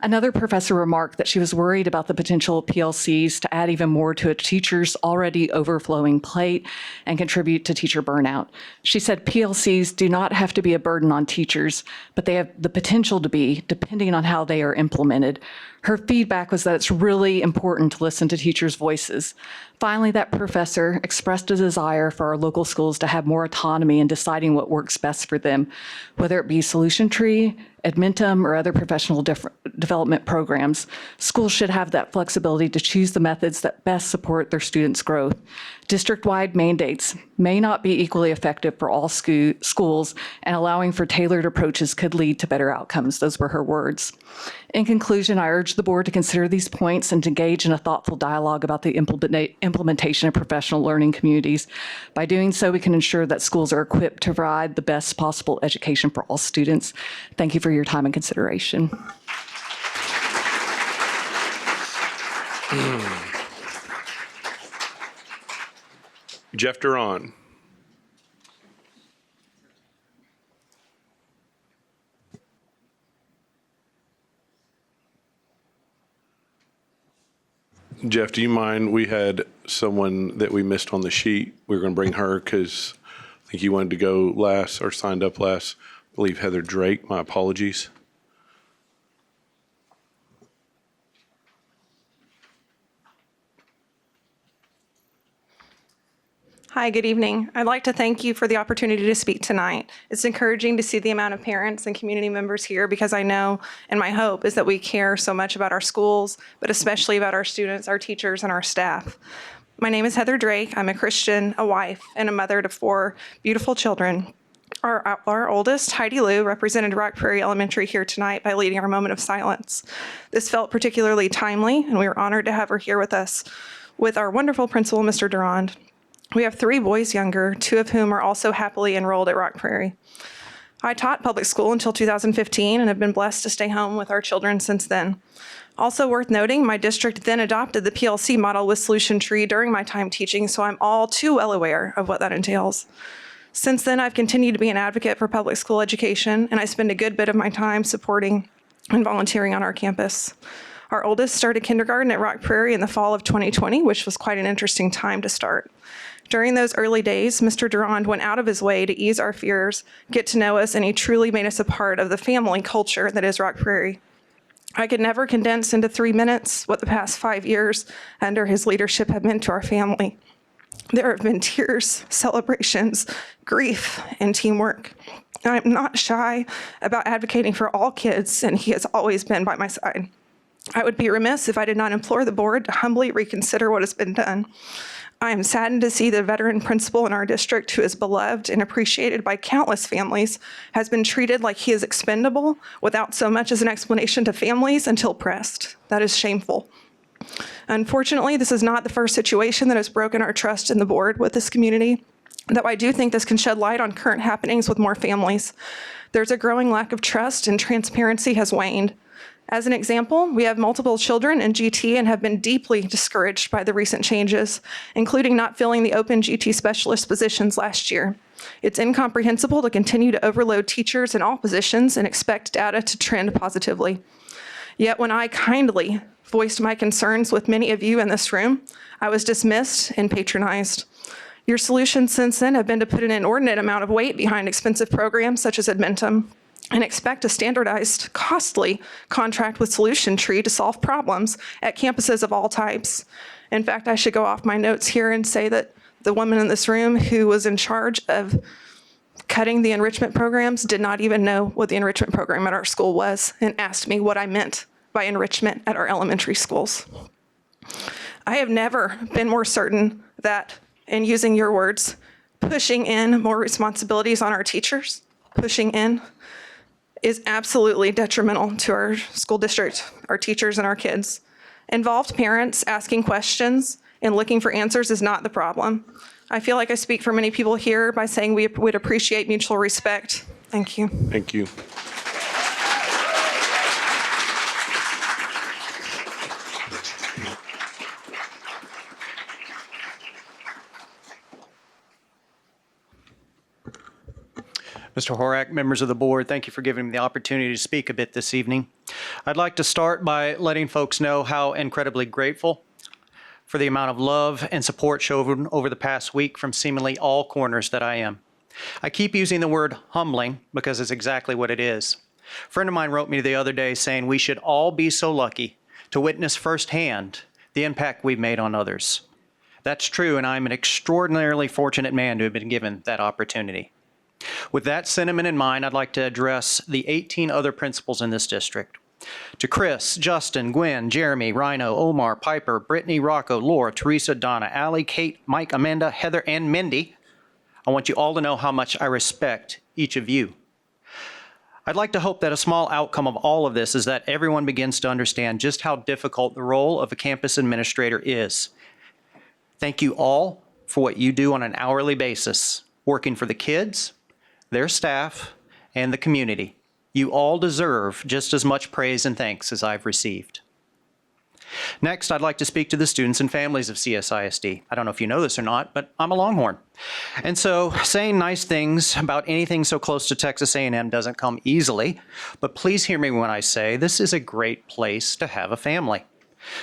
Another professor remarked that she was worried about the potential of PLCs to add even more to a teacher's already overflowing plate and contribute to teacher burnout. She said PLCs do not have to be a burden on teachers, but they have the potential to be, depending on how they are implemented. Her feedback was that it's really important to listen to teachers' voices. Finally, that professor expressed a desire for our local schools to have more autonomy in deciding what works best for them, whether it be Solution Tree, Admentum, or other professional development programs. Schools should have that flexibility to choose the methods that best support their students' growth. District-wide mandates may not be equally effective for all schools, and allowing for tailored approaches could lead to better outcomes. Those were her words. In conclusion, I urge the board to consider these points and to engage in a thoughtful dialogue about the implementation of professional learning communities. By doing so, we can ensure that schools are equipped to provide the best possible education for all students. Thank you for your time and consideration. Jeff Durand. Jeff, do you mind? We had someone that we missed on the sheet. We were going to bring her because I think you wanted to go last or signed up last. I believe Heather Drake. My apologies. Hi, good evening. I'd like to thank you for the opportunity to speak tonight. It's encouraging to see the amount of parents and community members here because I know and my hope is that we care so much about our schools, but especially about our students, our teachers, and our staff. My name is Heather Drake. I'm a Christian, a wife, and a mother to 4 beautiful children. Our oldest, Heidi Lou, represented Rock Prairie Elementary here tonight by leading our moment of silence. This felt particularly timely, and we were honored to have her here with us with our wonderful principal, Mr. Durand. We have 3 boys younger, 2 of whom are also happily enrolled at Rock Prairie. I taught public school until 2015 and have been blessed to stay home with our children since then. Also worth noting, my district then adopted the PLC model with Solution Tree during my time teaching, so I'm all too well aware of what that entails. Since then, I've continued to be an advocate for public school education, and I spend a good bit of my time supporting and volunteering on our campus. Our oldest started kindergarten at Rock Prairie in the fall of 2020, which was quite an interesting time to start. During those early days, Mr. Durand went out of his way to ease our fears, get to know us, and he truly made us a part of the family culture that is Rock Prairie. I could never condense into 3 minutes what the past 5 years under his leadership have meant to our family. There have been tears, celebrations, grief, and teamwork. I'm not shy about advocating for all kids, and he has always been by my side. I would be remiss if I did not implore the board to humbly reconsider what has been done. I am saddened to see the veteran principal in our district, who is beloved and appreciated by countless families, has been treated like he is expendable without so much as an explanation to families until pressed. That is shameful. Unfortunately, this is not the first situation that has broken our trust in the board with this community, though I do think this can shed light on current happenings with more families. There's a growing lack of trust and transparency has waned. As an example, we have multiple children in GT and have been deeply discouraged by the recent changes, including not filling the open GT specialist positions last year. It's incomprehensible to continue to overload teachers in all positions and expect data to trend positively. Yet when I kindly voiced my concerns with many of you in this room, I was dismissed and patronized. Your solutions since then have been to put an inordinate amount of weight behind expensive programs such as Admentum, and expect a standardized, costly contract with Solution Tree to solve problems at campuses of all types. In fact, I should go off my notes here and say that the woman in this room who was in charge of cutting the enrichment programs did not even know what the enrichment program at our school was and asked me what I meant by enrichment at our elementary schools. I have never been more certain that, in using your words, pushing in more responsibilities on our teachers, pushing in, is absolutely detrimental to our school district, our teachers, and our kids. Involved parents asking questions and looking for answers is not the problem. I feel like I speak for many people here by saying we would appreciate mutual respect. Thank you. Thank you. Mr. Horak, members of the board, thank you for giving me the opportunity to speak a bit this evening. I'd like to start by letting folks know how incredibly grateful for the amount of love and support shown over the past week from seemingly all corners that I am. I keep using the word humbling because it's exactly what it is. A friend of mine wrote me the other day saying we should all be so lucky to witness firsthand the impact we've made on others. That's true, and I'm an extraordinarily fortunate man to have been given that opportunity. With that sentiment in mind, I'd like to address the 18 other principals in this district. To Chris, Justin, Gwen, Jeremy, Rhino, Omar, Piper, Brittany, Rocco, Laura, Teresa, Donna, Allie, Kate, Mike, Amanda, Heather, and Mindy, I want you all to know how much I respect each of you. I'd like to hope that a small outcome of all of this is that everyone begins to understand just how difficult the role of a campus administrator is. Thank you all for what you do on an hourly basis, working for the kids, their staff, and the community. You all deserve just as much praise and thanks as I've received. Next, I'd like to speak to the students and families of CSISD. I don't know if you know this or not, but I'm a Longhorn. And so saying nice things about anything so close to Texas A&M doesn't come easily, but please hear me when I say this is a great place to have a family.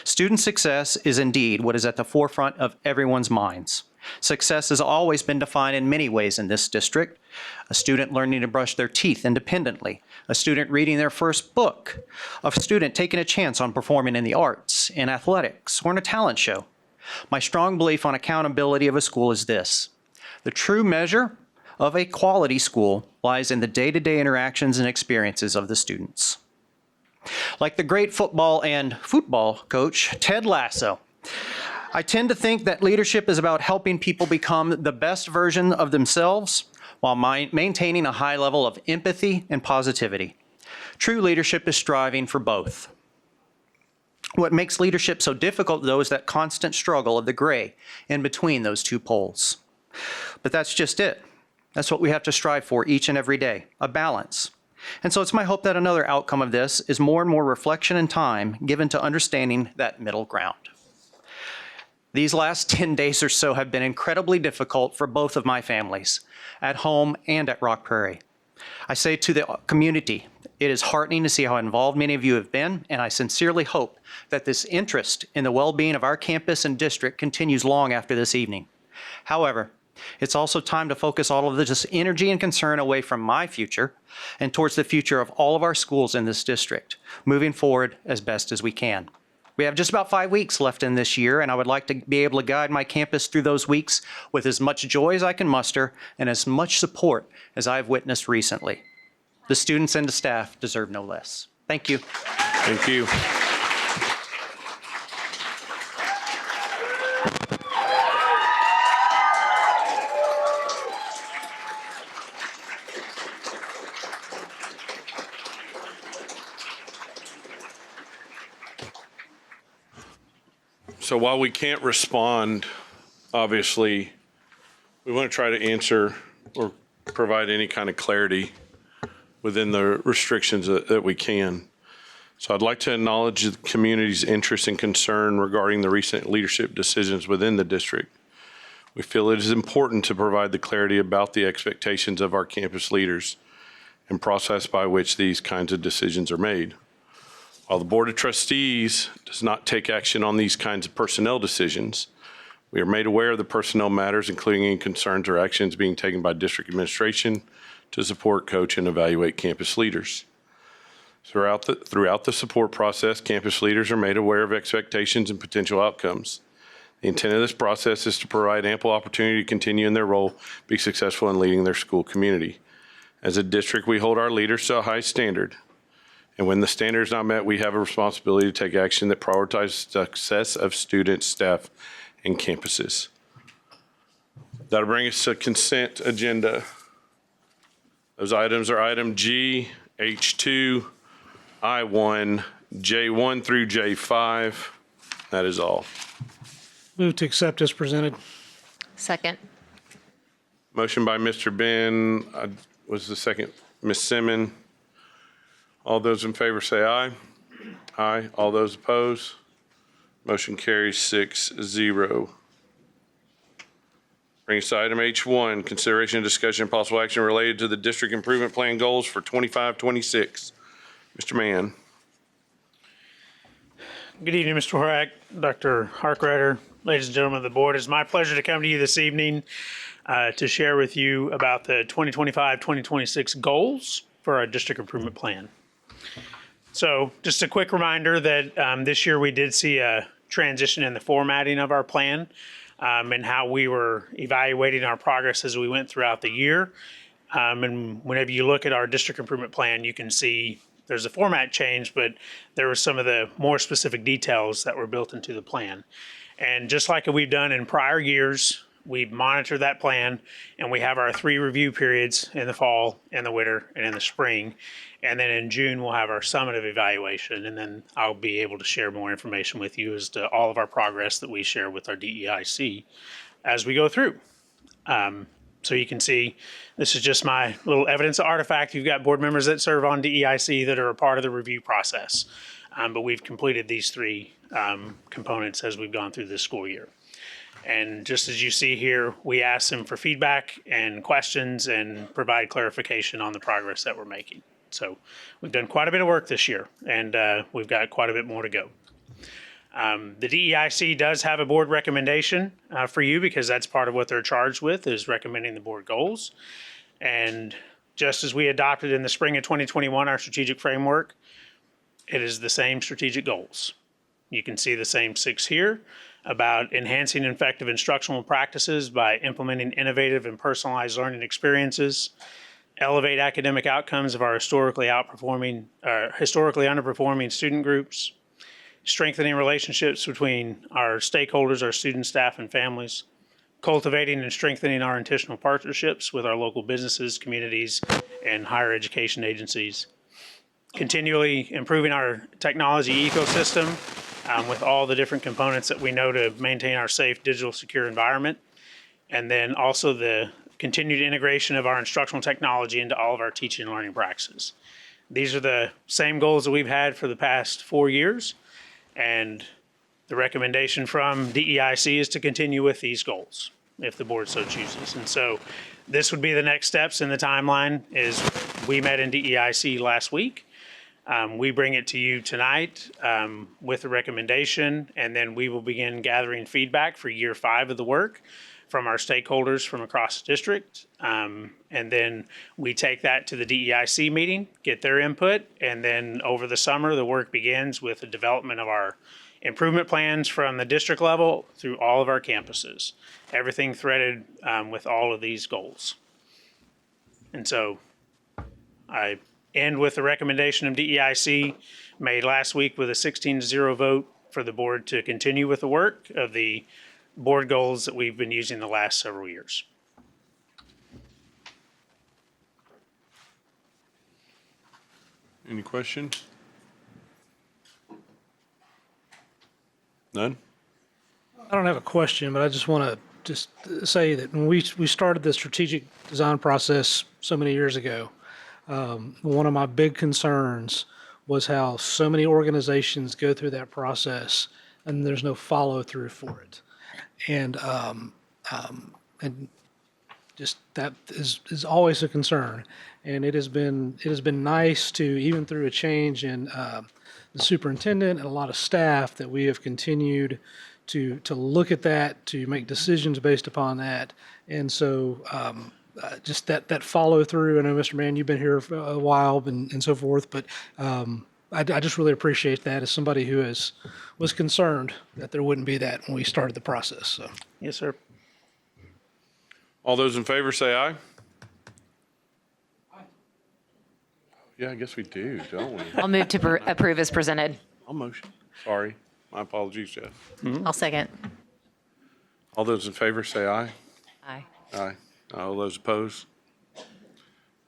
Student success is indeed what is at the forefront of everyone's minds. Success has always been defined in many ways in this district. A student learning to brush their teeth independently, a student reading their first book, a student taking a chance on performing in the arts, in athletics, or in a talent show. My strong belief on accountability of a school is this: the true measure of a quality school lies in the day-to-day interactions and experiences of the students. Like the great football and football coach, Ted Lasso, I tend to think that leadership is about helping people become the best version of themselves while maintaining a high level of empathy and positivity. True leadership is striving for both. What makes leadership so difficult, though, is that constant struggle of the gray in between those two poles. But that's just it. That's what we have to strive for each and every day, a balance. And so it's my hope that another outcome of this is more and more reflection and time given to understanding that middle ground. These last 10 days or so have been incredibly difficult for both of my families, at home and at Rock Prairie. I say to the community, it is heartening to see how involved many of you have been, and I sincerely hope that this interest in the well-being of our campus and district continues long after this evening. However, it's also time to focus all of this energy and concern away from my future and towards the future of all of our schools in this district, moving forward as best as we can. We have just about 5 weeks left in this year, and I would like to be able to guide my campus through those weeks with as much joy as I can muster and as much support as I've witnessed recently. The students and the staff deserve no less. Thank you. Thank you. So while we can't respond, obviously, we want to try to answer or provide any kind of clarity within the restrictions that we can. So I'd like to acknowledge the community's interest and concern regarding the recent leadership decisions within the district. We feel it is important to provide the clarity about the expectations of our campus leaders and process by which these kinds of decisions are made. While the Board of Trustees does not take action on these kinds of personnel decisions, we are made aware of the personnel matters, including any concerns or actions being taken by district administration to support, coach, and evaluate campus leaders. Throughout the support process, campus leaders are made aware of expectations and potential outcomes. The intent of this process is to provide ample opportunity to continue in their role, be successful in leading their school community. As a district, we hold our leaders to a high standard. And when the standard is not met, we have a responsibility to take action that prioritizes the success of students, staff, and campuses. That'll bring us to consent agenda. Those items are item G, H2, I1, J1 through J5. That is all. Move to accept as presented. Second. Motion by Mr. Ben. Was the second Ms. Simmons? All those in favor say aye. Aye. All those opposed? Motion carries 6-0. Brings us to item H1, consideration and discussion and possible action related to the district improvement plan goals for 25-26. Mr. Mann. Good evening, Mr. Horak, Dr. Harkrider, ladies and gentlemen of the board. It's my pleasure to come to you this evening to share with you about the 2025-2026 goals for our district improvement plan. So just a quick reminder that this year we did see a transition in the formatting of our plan and how we were evaluating our progress as we went throughout the year. And whenever you look at our district improvement plan, you can see there's a format change, but there were some of the more specific details that were built into the plan. And just like we've done in prior years, we monitor that plan, and we have our 3 review periods in the fall, in the winter, and in the spring. And then in June, we'll have our summative evaluation, and then I'll be able to share more information with you as to all of our progress that we share with our DEIC as we go through. So you can see, this is just my little evidence artifact. You've got board members that serve on DEIC that are a part of the review process. But we've completed these 3 components as we've gone through this school year. And just as you see here, we ask them for feedback and questions and provide clarification on the progress that we're making. So we've done quite a bit of work this year, and we've got quite a bit more to go. The DEIC does have a board recommendation for you, because that's part of what they're charged with, is recommending the board goals. And just as we adopted in the spring of 2021, our strategic framework, it is the same strategic goals. You can see the same 6 here about enhancing effective instructional practices by implementing innovative and personalized learning experiences, elevate academic outcomes of our historically underperforming student groups, strengthening relationships between our stakeholders, our students, staff, and families, cultivating and strengthening our intentional partnerships with our local businesses, communities, and higher education agencies, continually improving our technology ecosystem with all the different components that we know to maintain our safe, digital, secure environment, and then also the continued integration of our instructional technology into all of our teaching and learning practices. These are the same goals that we've had for the past 4 years, and the recommendation from DEIC is to continue with these goals if the board so chooses. And so this would be the next steps in the timeline. Is we met in DEIC last week. We bring it to you tonight with the recommendation, and then we will begin gathering feedback for year 5 of the work from our stakeholders from across the district. And then we take that to the DEIC meeting, get their input, and then over the summer, the work begins with the development of our improvement plans from the district level through all of our campuses, everything threaded with all of these goals. And so I end with the recommendation of DEIC made last week with a 16-0 vote for the board to continue with the work of the board goals that we've been using the last several years. Any questions? None? I don't have a question, but I just want to say that when we started the strategic design process so many years ago, one of my big concerns was how so many organizations go through that process and there's no follow through for it. And just that is always a concern. And it has been nice to, even through a change in the superintendent and a lot of staff, that we have continued to look at that, to make decisions based upon that. And so just that follow through. I know, Mr. Mann, you've been here for a while and so forth, but I just really appreciate that as somebody who was concerned that there wouldn't be that when we started the process. So. Yes, sir. All those in favor say aye. Yeah, I guess we do, don't we? I'll move to approve as presented. I'll motion. Sorry. My apologies, Jeff. I'll second. All those in favor say aye. Aye. Aye. All those opposed?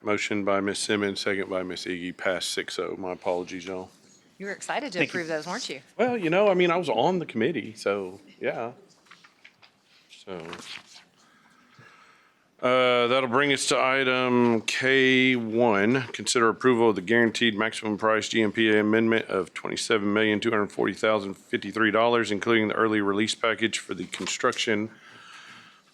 Motion by Ms. Simmons, second by Ms. Iggy, passed 6-0. My apologies, y'all. You were excited to Thank approve you. those, weren't you? Well, I mean, I was on the committee, so yeah. So that'll bring us to item K1. Consider approval of the guaranteed maximum price GMPA amendment of $27,240,053, including the early release package for the construction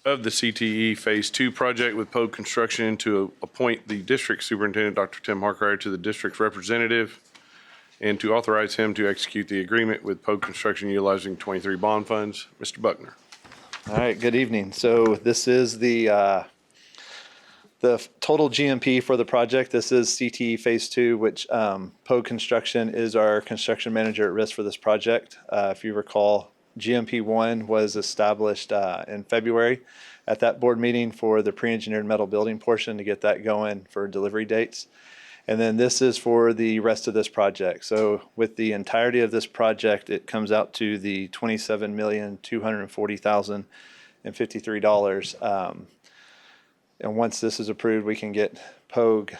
of the CTE Phase 2 project with Pogue Construction to appoint the district superintendent, Dr. Tim Harkrider, to the district's representative and to authorize him to execute the agreement with Pogue Construction utilizing 23 bond funds. Mr. Buckner. All right, good evening. So this is the total GMP for the project. This is CTE Phase 2, which Pogue Construction is our construction manager at risk for this project. If you recall, GMP 1 was established in February at that board meeting for the pre-engineered metal building portion to get that going for delivery dates. And then this is for the rest of this project. So with the entirety of this project, it comes out to the $27,240,053. And once this is approved, we can get Pogue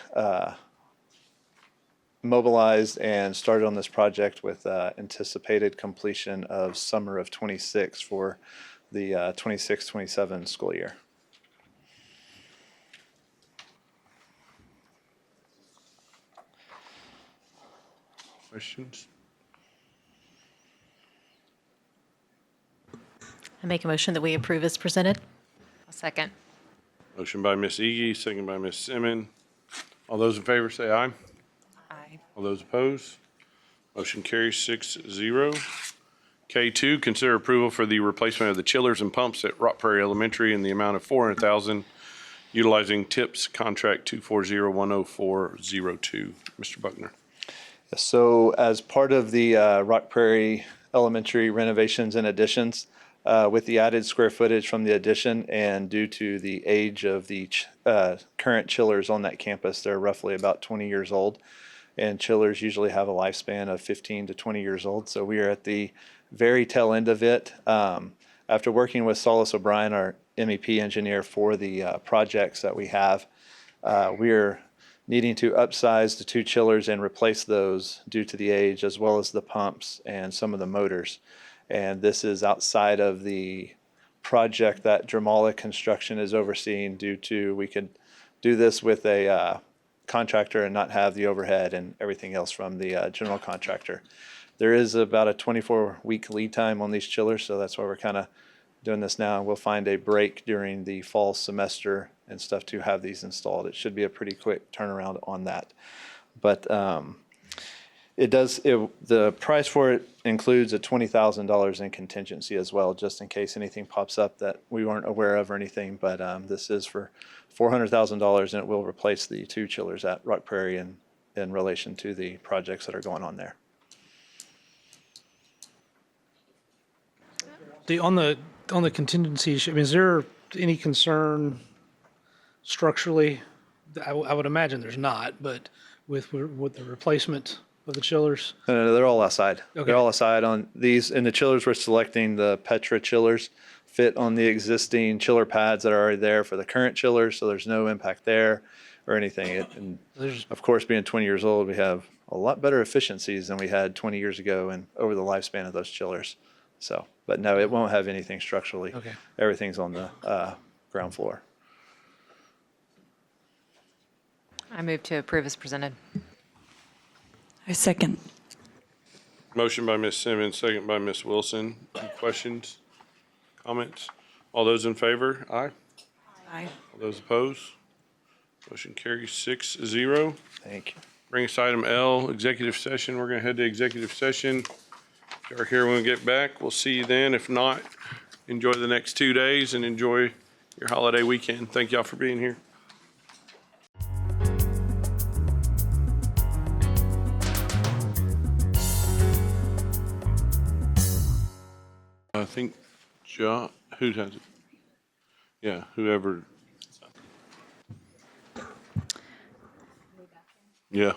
mobilized and started on this project with anticipated completion of summer of 26 for the 26-27 school year. Questions? I make a motion that we approve as presented. I'll second. Motion by Ms. Ege, second by Ms. Simmons. All those in favor say aye. Aye. All those opposed? Motion carries 6-0. K2, consider approval for the replacement of the chillers and pumps at Rock Prairie Elementary in the amount of $400,000 utilizing TIPS contract 240-10402. Mr. Buckner. So as part of the Rock Prairie Elementary renovations and additions, with the added square footage from the addition and due to the age of the current chillers on that campus, they're roughly about 20 years old. And chillers usually have a lifespan of 15 to 20 years old. So we are at the very tail end of it. After working with Solis O'Brien, our MEP engineer for the projects that we have, we are needing to upsize the 2 chillers and replace those due to the age, as well as the pumps and some of the motors. And this is outside of the project that Dramala Construction is overseeing due to we could do this with a contractor and not have the overhead and everything else from the general contractor. There is about a 24-week lead time on these chillers, so that's why we're kind of doing this now. We'll find a break during the fall semester and stuff to have these installed. It should be a pretty quick turnaround on that. But the price for it includes a $20,000 in contingency as well, just in case anything pops up that we weren't aware of or anything. But this is for $400,000, and it will replace the 2 chillers at Rock Prairie in relation to the projects that are going on there. On the contingency, I mean, is there any concern structurally? I would imagine there's not, but with the replacement of the chillers? No, they're all outside. Okay. They're all outside on these. And the chillers we're selecting, the Petra chillers, fit on the existing chiller pads that are already there for the current chillers, so there's no impact there or anything. And of course, being 20 years old, we have a lot better efficiencies than we had 20 years ago and over the lifespan of those chillers. So, but no, it won't have anything structurally. Okay. Everything's on the ground floor. I move to approve as presented. I second. Motion by Ms. Simmons, second by Ms. Wilson. Any questions, comments? All those in favor? Aye. Aye. All those opposed? Motion carries 6-0. Thank you. Bring us item L, executive session. We're going to head to executive session. If you're here when we get back, we'll see you then. If not, enjoy the next 2 days and enjoy your holiday weekend. Thank y'all for being here. I think John, who has it? Yeah, whoever. Yeah.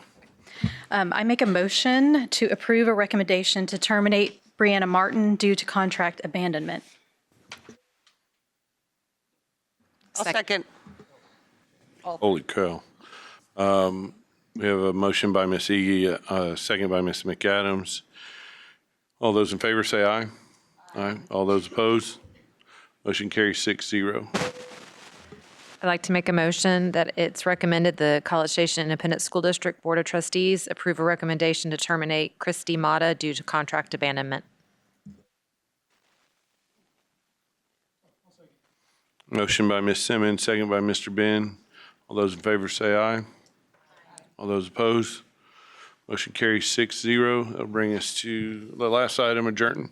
I make a motion to approve a recommendation to terminate Brianna Martin due to contract abandonment. I'll second. Holy cow. We have a motion by Ms. Ege, second by Ms. McAdams. All those in favor say aye. Aye. All those opposed? Motion carries 6-0. I'd like to make a motion that it's recommended the College Station Independent School District Board of Trustees approve a recommendation to terminate Christy Mata due to contract abandonment. Motion by Ms. Simmons, second by Mr. Ben. All those in favor say aye. All those opposed? Motion carries 6-0. That'll bring us to the last item, adjournment.